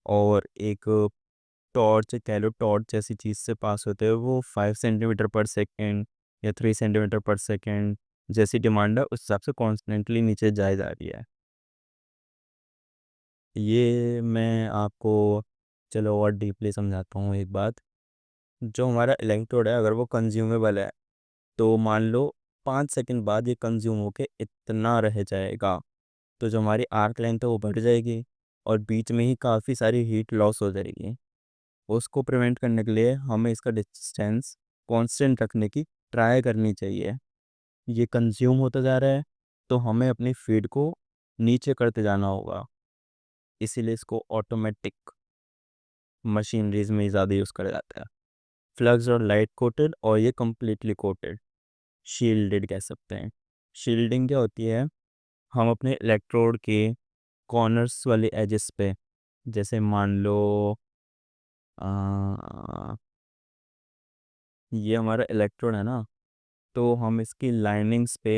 और एक टॉर्च, कह लो टॉर्च जैसी चीज़ से पास होते हुए वो 5 सेंटीमीटर पर सेकेंड या 3 सेंटीमीटर पर सेकेंड जैसी डिमांड है उस हिसाब से कॉन्स्टेंटली नीचे जाए जा रही है। ये मैं आपको चलो और डीपली समझाता हूँ एक बात। जो हमारा इलेक्ट्रोड है अगर वो कंज्यूमेबल है तो मान लो 5 सेकंड बाद ये कंज्यूम होके इतना रह जाएगा, तो जो हमारी आर्क लेंथ है वो बढ़ जाएगी और बीच में ही काफ़ी सारी हीट लॉस हो जाएगी। उसको प्रिवेंट करने के लिए हमें इसका डिस्टेंस कांस्टेंट रखने की ट्राई करनी चाहिए। ये कंज्यूम होता जा रहा है तो हमें अपनी फीड को नीचे करते जाना होगा, इसीलिए इसको ऑटोमेटिक मशीनरीज में ज़्यादा यूज़ करा जाता है। फ्लग्स और लाइट कोटेड और ये कम्प्लीटली कोटेड, शील्डेड कह सकते हैं। शील्डिंग क्या होती है, हम अपने इलेक्ट्रोड के कॉर्नर्स वाले एजेस पे, जैसे मान लो आ, ये हमारा इलेक्ट्रोड है ना, तो हम इसकी लाइनिंग्स पे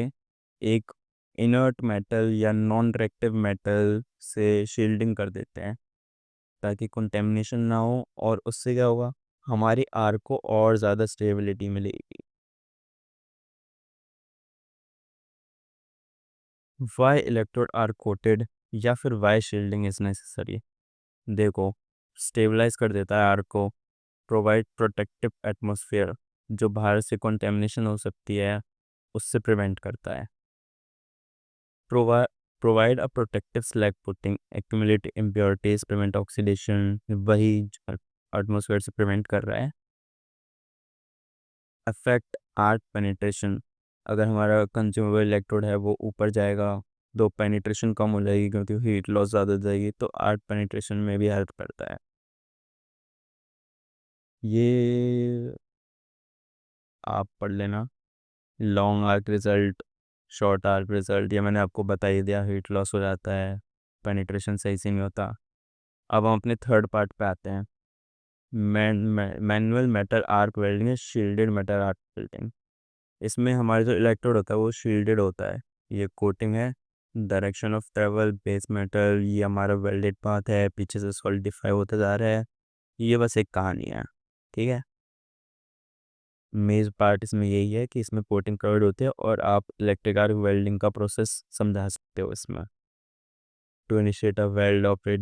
एक इनर्ट मेटल या नॉन रिएक्टिव मेटल से शील्डिंग कर देते हैं ताकि कंटेमिनेशन ना हो, और उससे क्या होगा, हमारी आर्क को और ज़्यादा स्टेबिलिटी मिलेगी। वाई इलेक्ट्रोड आर कोटेड या फिर वाई शील्डिंग इज नेसेसरी। देखो, स्टेबलाइज कर देता है आर्क को, प्रोवाइड प्रोटेक्टिव एटमॉस्फेयर, जो बाहर से कंटेमिनेशन हो सकती है उससे प्रिवेंट करता है। Provide a protective slag putting, accumulate impurities, prevent oxidation, वही एटमॉस्फेयर से प्रिवेंट कर रहा है। अफेक्ट आर्क पेनिट्रेशन, अगर हमारा कंज्यूमेबल इलेक्ट्रोड है वो ऊपर जाएगा तो पेनिट्रेशन कम हो जाएगी क्योंकि हीट लॉस ज़्यादा हो जाएगी, तो आर्क पेनिट्रेशन में भी हेल्प करता है। ये आप पढ़ लेना। Long arc result, short arc result, ये मैंने आपको बता ही दिया, हीट लॉस हो जाता है, पेनिट्रेशन सही से नहीं होता। अब हम अपने थर्ड पार्ट पे आते हैं। Manual metal arc welding, shielded metal arc welding. इसमें हमारा जो इलेक्ट्रोड होता है वो शील्डेड होता है, ये कोटिंग है। Direction of travel base metal, ये हमारा वेल्डेड पाथ है, पीछे से सॉलिडिफाई होता जा रहा है। ये बस एक कहानी है। ठीक है। मेज पार्ट इसमें यही है कि इसमें कोटिंग कवर्ड होते हैं और आप इलेक्ट्रिक आर्क वेल्डिंग का प्रोसेस समझा सकते हो इसमें। To initiate a weld operate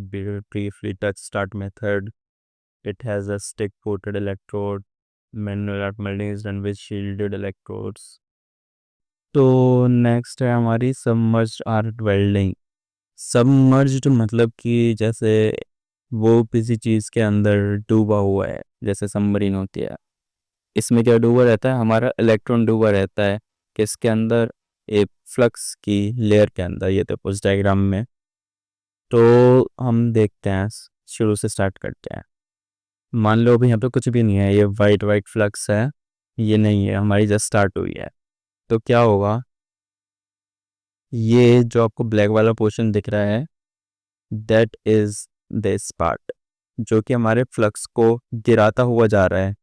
briefly touch start method. It has a stick coated electrode. Manual arc welding is done with shielded electrodes. तो नेक्स्ट है हमारी सबमर्ज्ड आर्क वेल्डिंग। सबमर्ज्ड मतलब कि जैसे वो किसी चीज़ के अंदर डूबा हुआ है, जैसे सबमरीन होती है। इसमें क्या डूबा रहता है, हमारा इलेक्ट्रॉन डूबा रहता है किसके अंदर, एक फ्लक्स की लेयर के अंदर, ये देखो उस डायग्राम में। तो हम देखते हैं, शुरू से स्टार्ट करते हैं। मान लो अभी यहाँ पे कुछ भी नहीं है, ये वाइट वाइट फ्लक्स है, ये नहीं है, हमारी जस्ट स्टार्ट हुई है। तो क्या होगा, ये जो आपको ब्लैक वाला पोर्शन दिख रहा है, दैट इज दिस पार्ट, जो कि हमारे फ्लक्स को गिराता हुआ जा रहा है।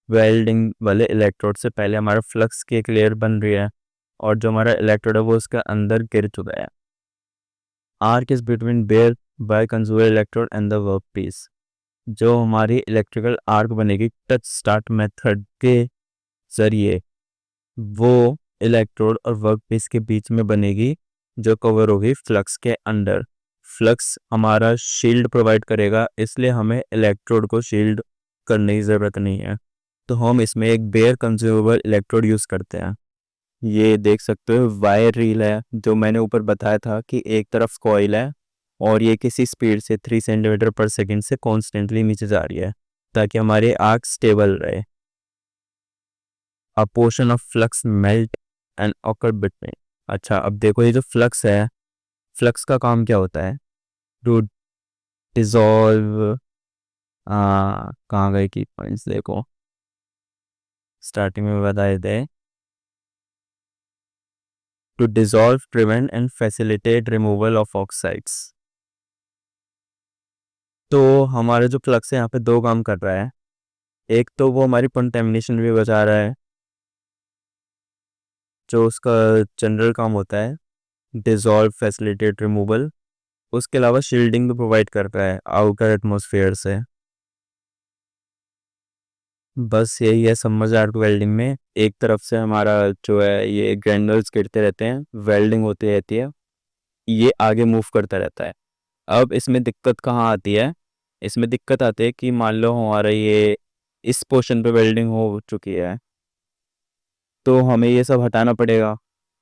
वेल्डिंग वाले इलेक्ट्रोड से पहले हमारा फ्लक्स की एक लेयर बन रही है, और जो हमारा इलेक्ट्रोड है वो उसके अंदर गिर चुका है। Arc is between bare by consumer electrode and the work piece. जो हमारी इलेक्ट्रिकल आर्क बनेगी टच स्टार्ट मेथड के जरिए, वो इलेक्ट्रोड और वर्क पीस के बीच में बनेगी, जो कवर होगी फ्लक्स के अंडर। फ्लक्स हमारा शील्ड प्रोवाइड करेगा, इसलिए हमें इलेक्ट्रोड को शील्ड करने की ज़रूरत नहीं है। तो हम इसमें एक बेयर कंज्यूमेबल इलेक्ट्रोड यूज़ करते हैं। ये देख सकते हो वायर रील है, जो मैंने ऊपर बताया था कि एक तरफ कॉइल है और ये किसी स्पीड से 3 सेंटीमीटर पर सेकंड से कॉन्स्टेंटली नीचे जा रही है, ताकि हमारे आर्क स्टेबल रहे। अ portion of flux melt and occur between. अच्छा, अब देखो ये जो फ्लक्स है, फ्लक्स का काम क्या होता है? टू डिजॉल्व, कहाँ गए की पॉइंट्स, देखो स्टार्टिंग में बताए थे। To dissolve, prevent and facilitate removal of oxides. तो हमारे जो फ्लक्स है यहाँ पे दो काम कर रहा है। एक तो वो हमारी कंटेमिनेशन भी बचा रहा है, जो उसका जनरल काम होता है, डिजॉल्व, फैसिलिटेट, रिमूवल। उसके अलावा शील्डिंग भी प्रोवाइड कर रहा है आउटर एटमॉस्फेयर से। बस यही है समझ आर्क वेल्डिंग में। एक तरफ से हमारा जो है ये ग्रैन्युल्स गिरते रहते हैं, वेल्डिंग होती रहती है, ये आगे मूव करता रहता है। अब इसमें दिक्कत कहाँ आती है? इसमें दिक्कत आती है कि मान लो हमारा ये इस पोर्शन पे वेल्डिंग हो चुकी है, तो हमें ये सब हटाना पड़ेगा।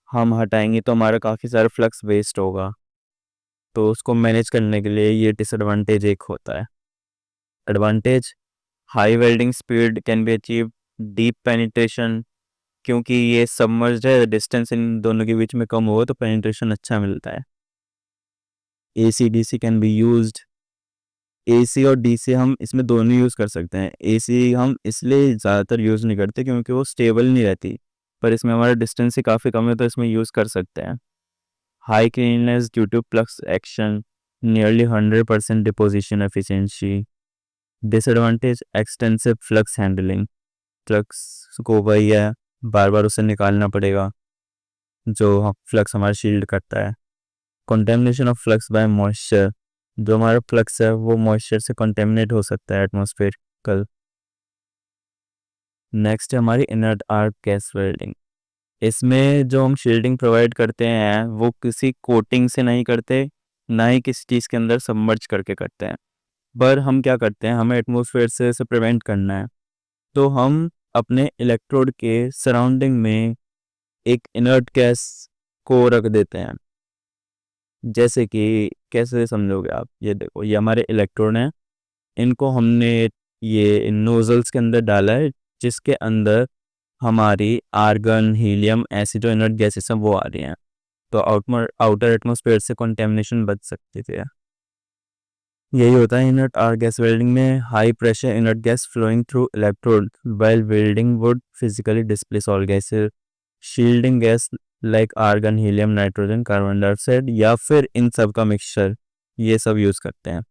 हम हटाएंगे तो हमारा काफ़ी सारा फ्लक्स वेस्ट होगा। तो उसको मैनेज करने के लिए ये डिसएडवांटेज एक होता है। Advantage, high welding speed can be achieve, deep penetration, क्योंकि ये सबमर्ज्ड है, डिस्टेंस इन दोनों के बीच में कम हो तो पेनिट्रेशन अच्छा मिलता है। AC DC can be used. AC और डीसी हम इसमें दोनों यूज़ कर सकते हैं। एसी हम इसलिए ज़्यादातर यूज़ नहीं करते क्योंकि वो स्टेबल नहीं रहती, पर इसमें हमारा डिस्टेंस ही काफ़ी कम है तो इसमें यूज़ कर सकते हैं। High cleanness due to flux action, nearly 100% deposition efficiency. Disadvantage, extensive flux handling, flux को वही है, बार बार उसे निकालना पड़ेगा, जो फ्लक्स हमारा शील्ड करता है। Contamination of flux by moisture, जो हमारा फ्लक्स है वो मॉइस्चर से कंटेमिनेट हो सकता है एटमॉस्फेरिकल। नेक्स्ट है हमारी इनर्ट आर्क गैस वेल्डिंग। इसमें जो हम शील्डिंग प्रोवाइड करते हैं वो किसी कोटिंग से नहीं करते, ना ही किसी चीज़ के अंदर सबमर्ज करके करते हैं। पर हम क्या करते हैं, हमें एटमॉस्फेयर से इसे प्रिवेंट करना है, तो हम अपने इलेक्ट्रोड के सराउंडिंग में एक इनर्ट गैस को रख देते हैं। जैसे कि कैसे समझोगे आप, ये देखो ये हमारे इलेक्ट्रोड हैं, इनको हमने ये नोजल्स के अंदर डाला है, जिसके अंदर हमारी आर्गन, हीलियम, ऐसी जो इनर्ट गैसेस हैं वो आ रही हैं। तो आउटर एटमॉस्फेयर से कंटेमिनेशन बच सकती थी। यही होता है इनर्ट आर्क गैस वेल्डिंग में। High pressure inert gas flowing through electrode while welding would physically displace all gases. Shielding gas like argon, helium, nitrogen, carbon dioxide, या फिर इन सब का मिक्सचर, ये सब यूज़ करते हैं।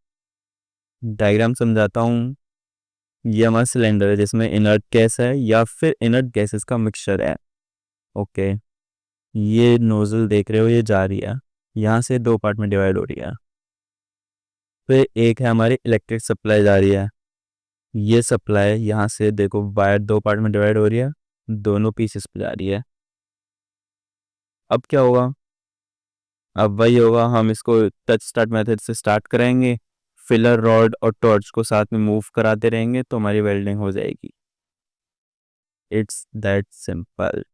डायग्राम समझाता हूँ। ये हमारा सिलेंडर है जिसमें इनर्ट गैस है या फिर इनर्ट गैसेस का मिक्सचर है। ओके, ये नोजल देख रहे हो, ये जा रही है, यहाँ से दो पार्ट में डिवाइड हो रही है। फिर एक है हमारी इलेक्ट्रिक सप्लाई जा रही है, ये सप्लाई यहाँ से देखो वायर दो पार्ट में डिवाइड हो रही है, दोनों पीसेस पे जा रही है। अब क्या होगा? अब वही होगा, हम इसको टच स्टार्ट मेथड से स्टार्ट करेंगे, फिलर रॉड और टॉर्च को साथ में मूव कराते रहेंगे तो हमारी वेल्डिंग हो जाएगी। It's that simple.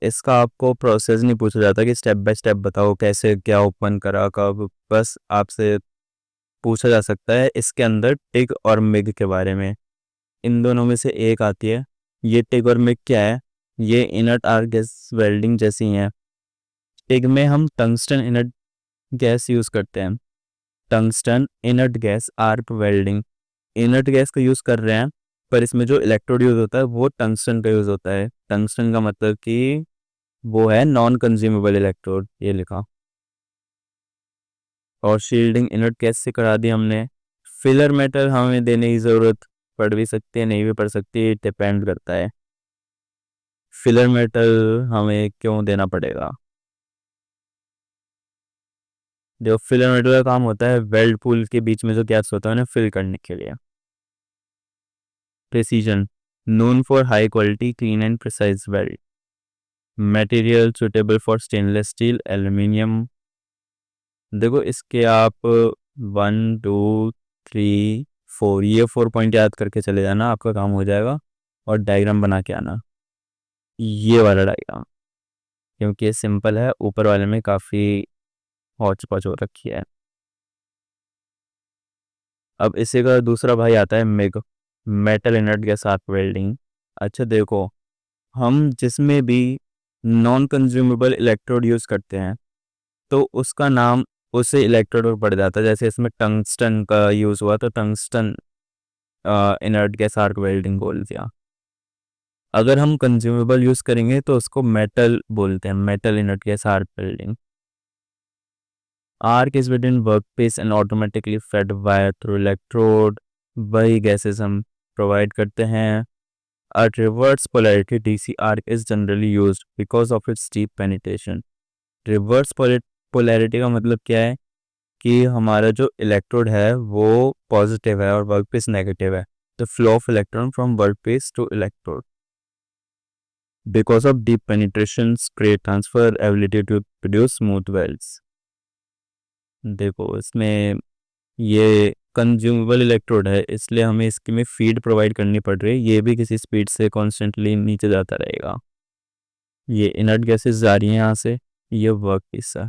इसका आपको प्रोसेस नहीं पूछा जाता कि स्टेप बाय स्टेप बताओ कैसे क्या ओपन करा कब, बस आपसे पूछा जा सकता है इसके अंदर टिग और मिग के बारे में। इन दोनों में से एक आती है। ये टिग और मिग क्या है? ये इनर्ट आर्क गैस वेल्डिंग जैसी हैं। पिग में हम टंगस्टन इनर्ट गैस यूज़ करते हैं। Tungsten inert gas arc welding, inert gas का यूज़ कर रहे हैं, पर इसमें जो इलेक्ट्रोड यूज़ होता है वो टंगस्टन का यूज़ होता है। टंगस्टन का मतलब कि वो है नॉन कंज्यूमेबल इलेक्ट्रोड, ये लिखा। और शील्डिंग इनर्ट गैस से करा दी हमने। फिलर मेटल हमें देने की ज़रूरत पड़ भी सकती है, नहीं भी पड़ सकती, डिपेंड करता है। फिलर मेटल हमें क्यों देना पड़ेगा? जो फिलर मेटल का काम होता है वेल्ड पूल के बीच में जो गैस होता है उन्हें फिल करने के लिए। Precision, known for high quality clean and precise weld. Material suitable for stainless steel aluminium. देखो इसके आप 1 2 3 4 ये 4 पॉइंट याद करके चले जाना, आपका काम हो जाएगा। और डायग्राम बना के आना, ये वाला डायग्राम, क्योंकि ये सिंपल है, ऊपर वाले में काफ़ी हौच पौच हो रखी है। अब इसी का दूसरा भाई आता है MiG, metal inert gas arc welding. अच्छा देखो, हम जिसमें भी नॉन कंज्यूमेबल इलेक्ट्रोड यूज़ करते हैं तो उसका नाम उसे इलेक्ट्रोड पर पड़ जाता है। जैसे इसमें टंगस्टन का यूज़ हुआ तो tungsten inert gas arc welding बोल दिया। अगर हम कंज्यूमेबल यूज़ करेंगे तो उसको मेटल बोलते हैं, metal inert gas arc welding. Arc is with in work piece and automatically fed wire through electrode. वही गैसेस हम प्रोवाइड करते हैं। A reverse polarity DC arc is generally used because of its deep penetration. Reverse polarity का मतलब क्या है कि हमारा जो इलेक्ट्रोड है वो पॉजिटिव है और वर्क पीस नेगेटिव है। The flow of electron from work piece to electrode because of deep penetration create transfer ability to produce smooth welds. देखो इसमें ये कंज्यूमेबल इलेक्ट्रोड है, इसलिए हमें इसकी में फीड प्रोवाइड करनी पड़ रही है। ये भी किसी स्पीड से कॉन्स्टेंटली नीचे जाता रहेगा। ये इनर्ट गैसेस जा रही हैं यहाँ से, ये वर्क पीस है।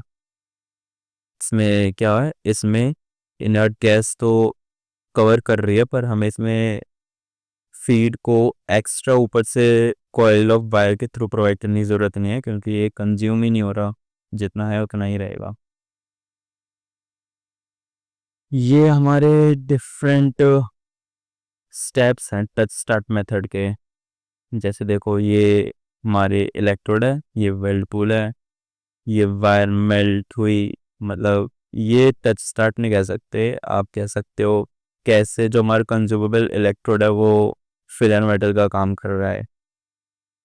इसमें क्या है, इसमें इनर्ट गैस तो कवर कर रही है, पर हमें इसमें फीड को एक्स्ट्रा ऊपर से कॉइल ऑफ वायर के थ्रू प्रोवाइड करने की ज़रूरत नहीं है, क्योंकि ये कंज्यूम ही नहीं हो रहा, जितना है उतना ही रहेगा। ये हमारे डिफरेंट स्टेप्स हैं टच स्टार्ट मेथड के। जैसे देखो, ये हमारे इलेक्ट्रोड है, ये वेल्ड पूल है, ये वायर मेल्ट हुई, मतलब ये टच स्टार्ट नहीं कह सकते, आप कह सकते हो कैसे जो हमारा कंज्यूमेबल इलेक्ट्रोड है वो फिलर मेटल का काम कर रहा है।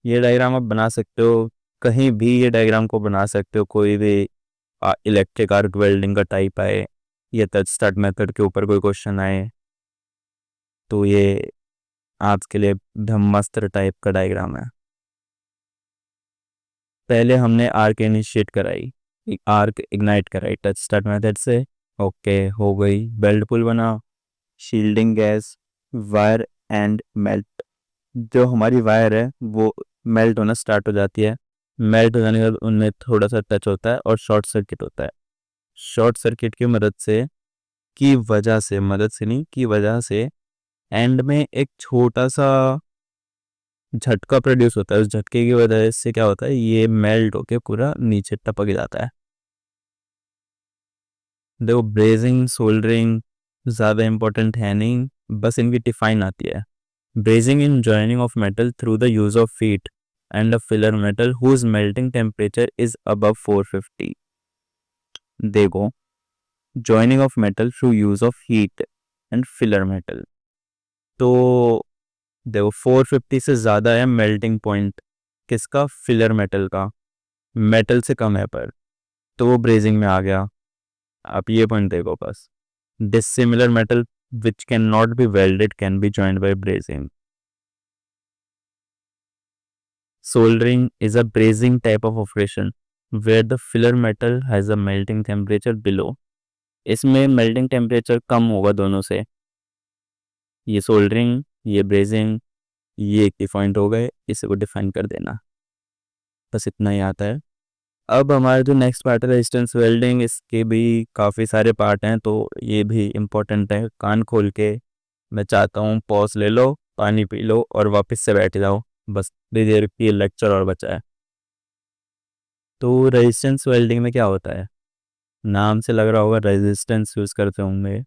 ये डायग्राम आप बना सकते हो, कहीं भी ये डायग्राम को बना सकते हो, कोई भी इलेक्ट्रिक आर्क वेल्डिंग का टाइप आए या टच स्टार्ट मेथड के ऊपर कोई क्वेश्चन आए तो ये आज के लिए ब्रह्मास्त्र टाइप का डायग्राम है। पहले हमने आर्क इनिशिएट कराई, आर्क इग्नाइट कराई टच स्टार्ट मेथड से, ओके हो गई, बेल्ट पुल बना, shielding gas, wire and melt. जो हमारी वायर है वो मेल्ट होना स्टार्ट हो जाती है। मेल्ट हो जाने के बाद उनमें थोड़ा सा टच होता है और शॉर्ट सर्किट होता है। शॉर्ट सर्किट की मदद से, की वजह से, मदद से नहीं की वजह से एंड में एक छोटा सा झटका प्रोड्यूस होता है। उस झटके की वजह से क्या होता है, ये मेल्ट होके पूरा नीचे टपक जाता है। देखो ब्रेजिंग सोल्डरिंग ज़्यादा इंपॉर्टेंट है नहीं, बस इनकी डिफाइन आती है। Brazing in joining of metal through the use of heat and a filler metal whose melting temperature is above 450। देखो, joining of metal through use of heat and filler metal, तो देखो 450 से ज़्यादा है मेल्टिंग पॉइंट किसका, filler metal का, metal से कम है पर, तो वो ब्रेजिंग में आ गया। आप ये पॉइंट देखो बस, dissimilar metal which cannot be welded can be joined by brazing. Soldering is a brazing type of operation where the filler metal has a melting temperature below. इसमें मेल्टिंग टेम्परेचर कम होगा दोनों से। ये सोल्डरिंग, ये brazing, ये की point हो गए, इसे को डिफाइन कर देना, बस इतना ही आता है। अब हमारा जो नेक्स्ट पार्ट है रेजिस्टेंस वेल्डिंग, इसके भी काफ़ी सारे पार्ट हैं, तो ये भी इम्पोर्टेंट है। कान खोल के मैं चाहता हूँ पॉज ले लो, पानी पी लो और वापस से बैठ जाओ, बस थोड़ी देर की लेक्चर और बचा है। तो रेजिस्टेंस वेल्डिंग में क्या होता है, नाम से लग रहा होगा रेजिस्टेंस यूज़ करते होंगे,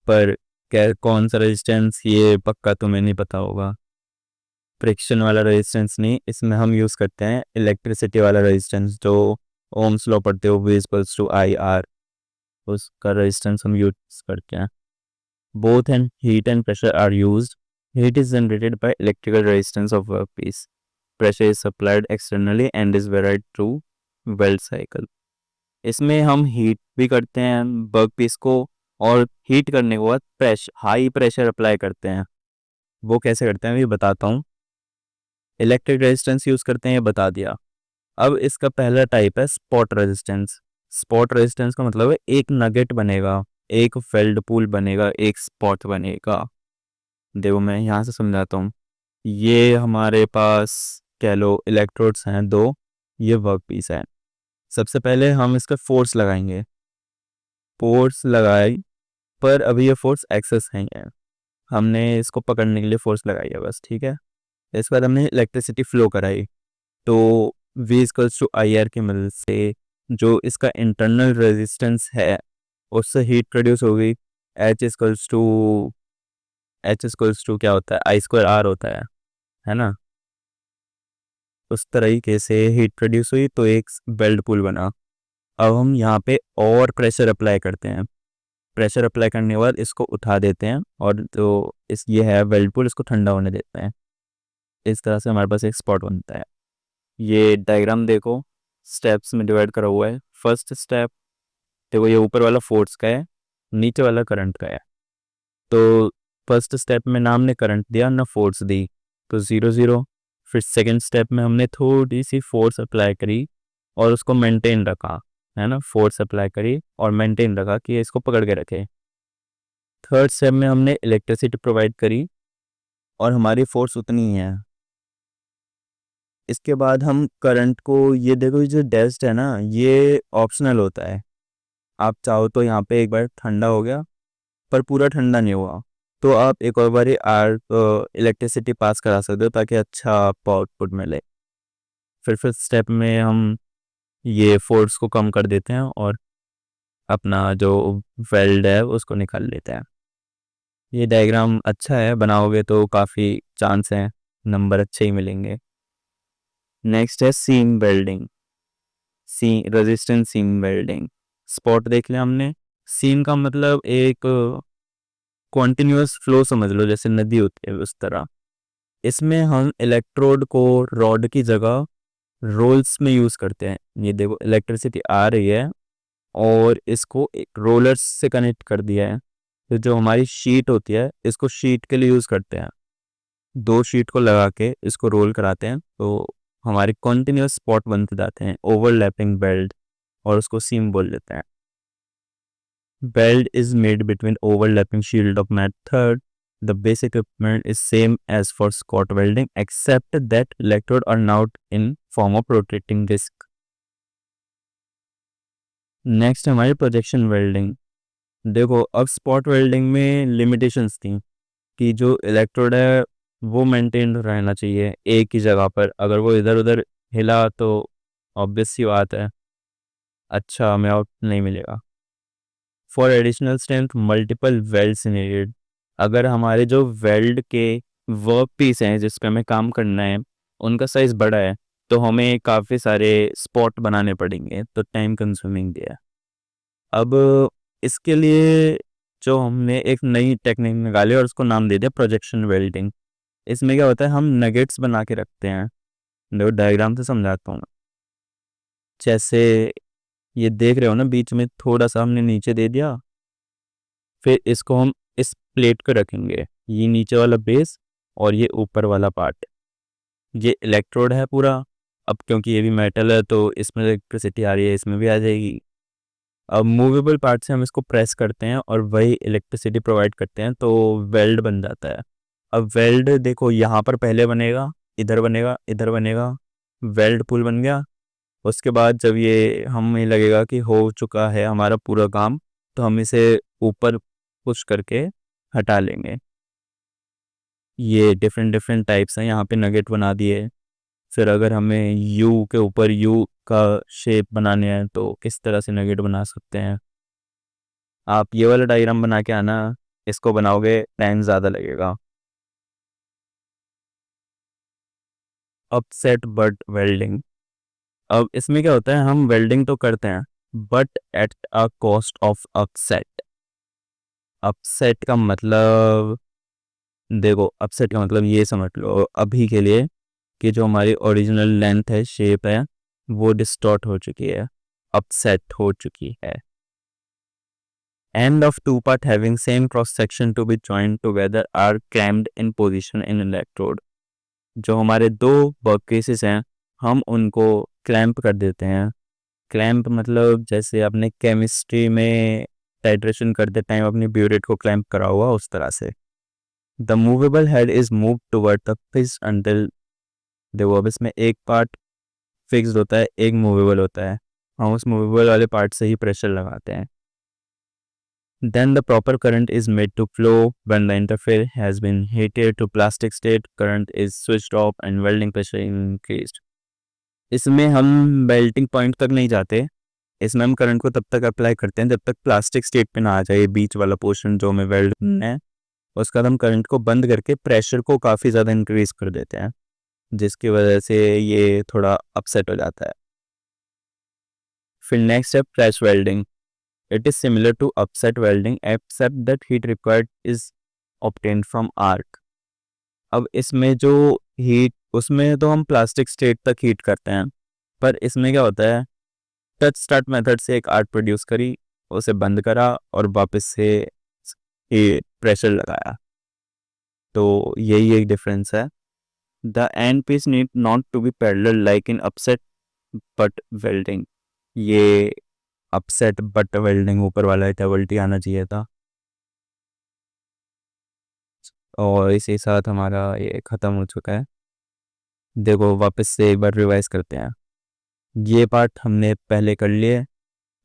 पर क्या कौन सा रेजिस्टेंस ये पक्का तुम्हें नहीं पता होगा। फ्रिक्शन वाला रेजिस्टेंस नहीं, इसमें हम यूज़ करते हैं इलेक्ट्रिसिटी वाला रेजिस्टेंस, जो ओम्स लॉ पढ़ते हो, V equals to I R, उसका रेजिस्टेंस हम यूज़ करते हैं। Both and heat and pressure are used. Heat is generated by electrical resistance of work piece, pressure is supplied externally and is varied through weld cycle. इसमें हम heat भी करते हैं work piece को, और हीट करने के बाद प्रेशर, हाई प्रेशर अप्लाई करते हैं। वो कैसे करते हैं ये बताता हूँ। इलेक्ट्रिक रेजिस्टेंस यूज़ करते हैं, ये बता दिया। अब इसका पहला टाइप है स्पॉट रेजिस्टेंस। स्पॉट रेजिस्टेंस का मतलब है एक नगेट बनेगा, एक फेल्ड पूल बनेगा, एक स्पॉट बनेगा। देखो मैं यहाँ से समझाता हूँ। ये हमारे पास कह लो इलेक्ट्रोड्स हैं दो, ये वर्क पीस है। सबसे पहले हम इसका फोर्स लगाएंगे, फोर्स लगाई, पर अभी ये फोर्स एक्सेस नहीं है, हमने इसको पकड़ने के लिए फोर्स लगाई है बस, ठीक है। इसके बाद हमने इलेक्ट्रिसिटी फ्लो कराई, तो V equals to I R की मदद से जो इसका इंटरनल रेजिस्टेंस है उससे हीट प्रोड्यूस होगी। H इक्वल्स टू क्या होता है, आई स्क्वायर आर होता है ना। उस तरीके से हीट प्रोड्यूस हुई तो एक बेल्ट पुल बना। अब हम यहाँ पे और प्रेशर अप्लाई करते हैं, प्रेशर अप्लाई करने के बाद इसको उठा देते हैं, और जो ये है बेल्ट पुल, इसको ठंडा होने देते हैं। इस तरह से हमारे पास एक स्पॉट बनता है। ये डायग्राम देखो, स्टेप्स में डिवाइड करा हुआ है। फर्स्ट स्टेप देखो, ये ऊपर वाला फोर्स का है, नीचे वाला करंट का है। तो फर्स्ट स्टेप में ना हमने करंट दिया ना फोर्स दी, तो 0 0। फिर सेकंड स्टेप में हमने थोड़ी सी फोर्स अप्लाई करी और उसको मेंटेन रखा, है ना, फोर्स अप्लाई करी और मेंटेन रखा कि इसको पकड़ के रखे। थर्ड स्टेप में हमने इलेक्ट्रिसिटी प्रोवाइड करी और हमारी फोर्स उतनी ही है। इसके बाद हम करंट को, ये देखो ये जो डेस्ट है ना, ये ऑप्शनल होता है। आप चाहो तो यहाँ पे एक बार ठंडा हो गया, पर पूरा ठंडा नहीं हुआ, तो आप एक और बार आर इलेक्ट्रिसिटी पास करा सकते हो ताकि अच्छा आपको आउटपुट मिले। फिर स्टेप में हम ये फोर्स को कम कर देते हैं और अपना जो वेल्ड है उसको निकाल लेते हैं। ये डायग्राम अच्छा है, बनाओगे तो काफ़ी चांस हैं नंबर अच्छे ही मिलेंगे। नेक्स्ट है सीम वेल्डिंग, सी रेजिस्टेंस सीम वेल्डिंग। स्पॉट देख लिया हमने। सीम का मतलब एक कॉन्टिन्यूअस फ्लो समझ लो, जैसे नदी होती है उस तरह। इसमें हम इलेक्ट्रोड को रॉड की जगह रोल्स में यूज़ करते हैं। ये देखो इलेक्ट्रिसिटी आ रही है और इसको एक रोलर्स से कनेक्ट कर दिया है। तो जो हमारी शीट होती है, इसको शीट के लिए यूज़ करते हैं। दो शीट को लगा के इसको रोल कराते हैं तो हमारे कॉन्टिन्यूअस स्पॉट बनते जाते हैं, ओवरलैपिंग बेल्ट, और उसको सीम बोल देते हैं। Weld is made between overlapping shield of method. The basic equipment is same as for Scott welding, except that electrode are now in form of rotating disc. Next हमारी projection welding. देखो अब spot welding में limitations थी कि जो electrode है वो maintain रहना चाहिए एक ही जगह पर, अगर वो इधर उधर हिला तो ऑब्वियस सी बात है अच्छा हमें आउट नहीं मिलेगा। For additional strength multiple welds needed. अगर हमारे जो वेल्ड के वर्क पीस हैं जिस पे हमें काम करना है उनका साइज बड़ा है, तो हमें काफ़ी सारे स्पॉट बनाने पड़ेंगे, तो टाइम कंज्यूमिंग भी है। अब इसके लिए जो हमने एक नई टेक्निक निकाली और उसको नाम दे दिया प्रोजेक्शन वेल्डिंग। इसमें क्या होता है, हम नगेट्स बना के रखते हैं। देखो डायग्राम से समझाता हूँ। जैसे ये देख रहे हो ना, बीच में थोड़ा सा हमने नीचे दे दिया, फिर इसको हम इस प्लेट को रखेंगे, ये नीचे वाला बेस और ये ऊपर वाला पार्ट, ये इलेक्ट्रोड है पूरा। अब क्योंकि ये भी मेटल है तो इसमें इलेक्ट्रिसिटी आ रही है, इसमें भी आ जाएगी। अब मूवेबल पार्ट से हम इसको प्रेस करते हैं और वही इलेक्ट्रिसिटी प्रोवाइड करते हैं, तो वेल्ड बन जाता है। अब वेल्ड देखो यहाँ पर पहले बनेगा, इधर बनेगा, इधर बनेगा, वेल्ड पुल बन गया। उसके बाद जब ये हमें लगेगा कि हो चुका है हमारा पूरा काम, तो हम इसे ऊपर पुश करके हटा लेंगे। ये डिफरेंट डिफरेंट टाइप्स हैं, यहाँ पे नगेट बना दिए। फिर अगर हमें यू के ऊपर यू का शेप बनाने हैं तो किस तरह से नगेट बना सकते हैं। आप ये वाला डायग्राम बना के आना, इसको बनाओगे टाइम ज़्यादा लगेगा। Upset butt welding. अब इसमें क्या होता है, हम वेल्डिंग तो करते हैं but at a cost of upset. Upset का मतलब, देखो अपसेट का मतलब ये समझ लो अभी के लिए कि जो हमारी ओरिजिनल लेंथ है, शेप है, वो डिस्टॉर्ट हो चुकी है, अपसेट हो चुकी है। End of two part having same cross section to be joined together are clamped in position in electrode। जो हमारे दो वर्क पीसेस हैं हम उनको क्लैंप कर देते हैं। क्लैंप मतलब जैसे आपने केमिस्ट्री में टाइट्रेशन करते टाइम अपनी ब्यूरेट को क्लैंप करा हुआ, उस तरह से। The movable head is move toward the fixed until, देखो अब इसमें एक पार्ट फिक्स्ड होता है, एक मूवेबल होता है, हम उस मूवेबल वाले पार्ट से ही प्रेशर लगाते हैं। Then the proper current is made to flow when the interface has been heated to plastic state, current is switched off and welding pressure increased। इसमें हम मेल्टिंग पॉइंट तक नहीं जाते, इसमें हम करंट को तब तक अप्लाई करते हैं जब तक प्लास्टिक स्टेट पे ना आ जाए बीच वाला पोर्शन जो हमें वेल्ड है। उसके बाद हम करंट को बंद करके प्रेशर को काफ़ी ज़्यादा इंक्रीज कर देते हैं, जिसकी वजह से ये थोड़ा अपसेट हो जाता है। फिर नेक्स्ट है flash welding. It is similar to upset welding except that heat required is obtained from arc। अब इसमें जो हीट, उसमें तो हम प्लास्टिक स्टेट तक हीट करते हैं, पर इसमें क्या होता है, टच स्टार्ट मेथड से एक आर्क प्रोड्यूस करी, उसे बंद करा और वापस से ये प्रेशर लगाया, तो यही एक डिफरेंस है। The end piece need not to be parallel like in upset butt welding. ये अपसेट बट वेल्डिंग ऊपर वाला डबल टी आना चाहिए था। और इसी साथ हमारा ये ख़त्म हो चुका है। देखो वापस से एक बार रिवाइज करते हैं। ये पार्ट हमने पहले कर लिए,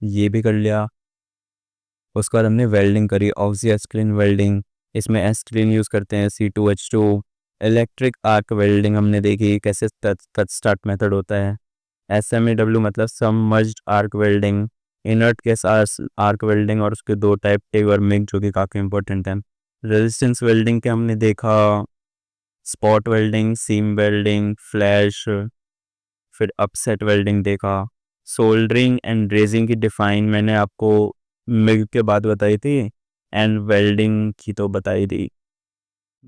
ये भी कर लिया। उसके बाद हमने वेल्डिंग करी, ऑक्सी एस्क्रीन वेल्डिंग। इसमें एस्क्रीन यूज़ करते हैं C2H2। इलेक्ट्रिक आर्क वेल्डिंग हमने देखी कैसे टच स्टार्ट मेथड होता है। SMAW मतलब submerged arc welding. Inert gas arc welding और उसके दो टाइप, टेग और मिग, जो कि काफ़ी इंपॉर्टेंट है। रेजिस्टेंस वेल्डिंग के हमने देखा spot welding, seam welding, flash, फिर अपसेट वेल्डिंग देखा। सोल्डरिंग एंड रेजिंग की डिफाइन मैंने आपको मिग के बाद बताई थी, एंड वेल्डिंग की तो बताई थी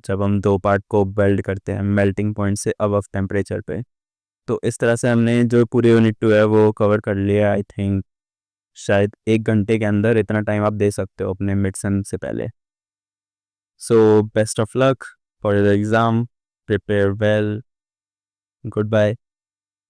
जब हम दो पार्ट को वेल्ड करते हैं मेल्टिंग पॉइंट से अबव टेम्परेचर पे। तो इस तरह से हमने जो पूरी यूनिट 2 है वो कवर कर लिया। आई थिंक शायद 1 घंटे के अंदर इतना टाइम आप दे सकते हो अपने मिड सेम से पहले। So best of luck for the exam. Prepare well. Goodbye.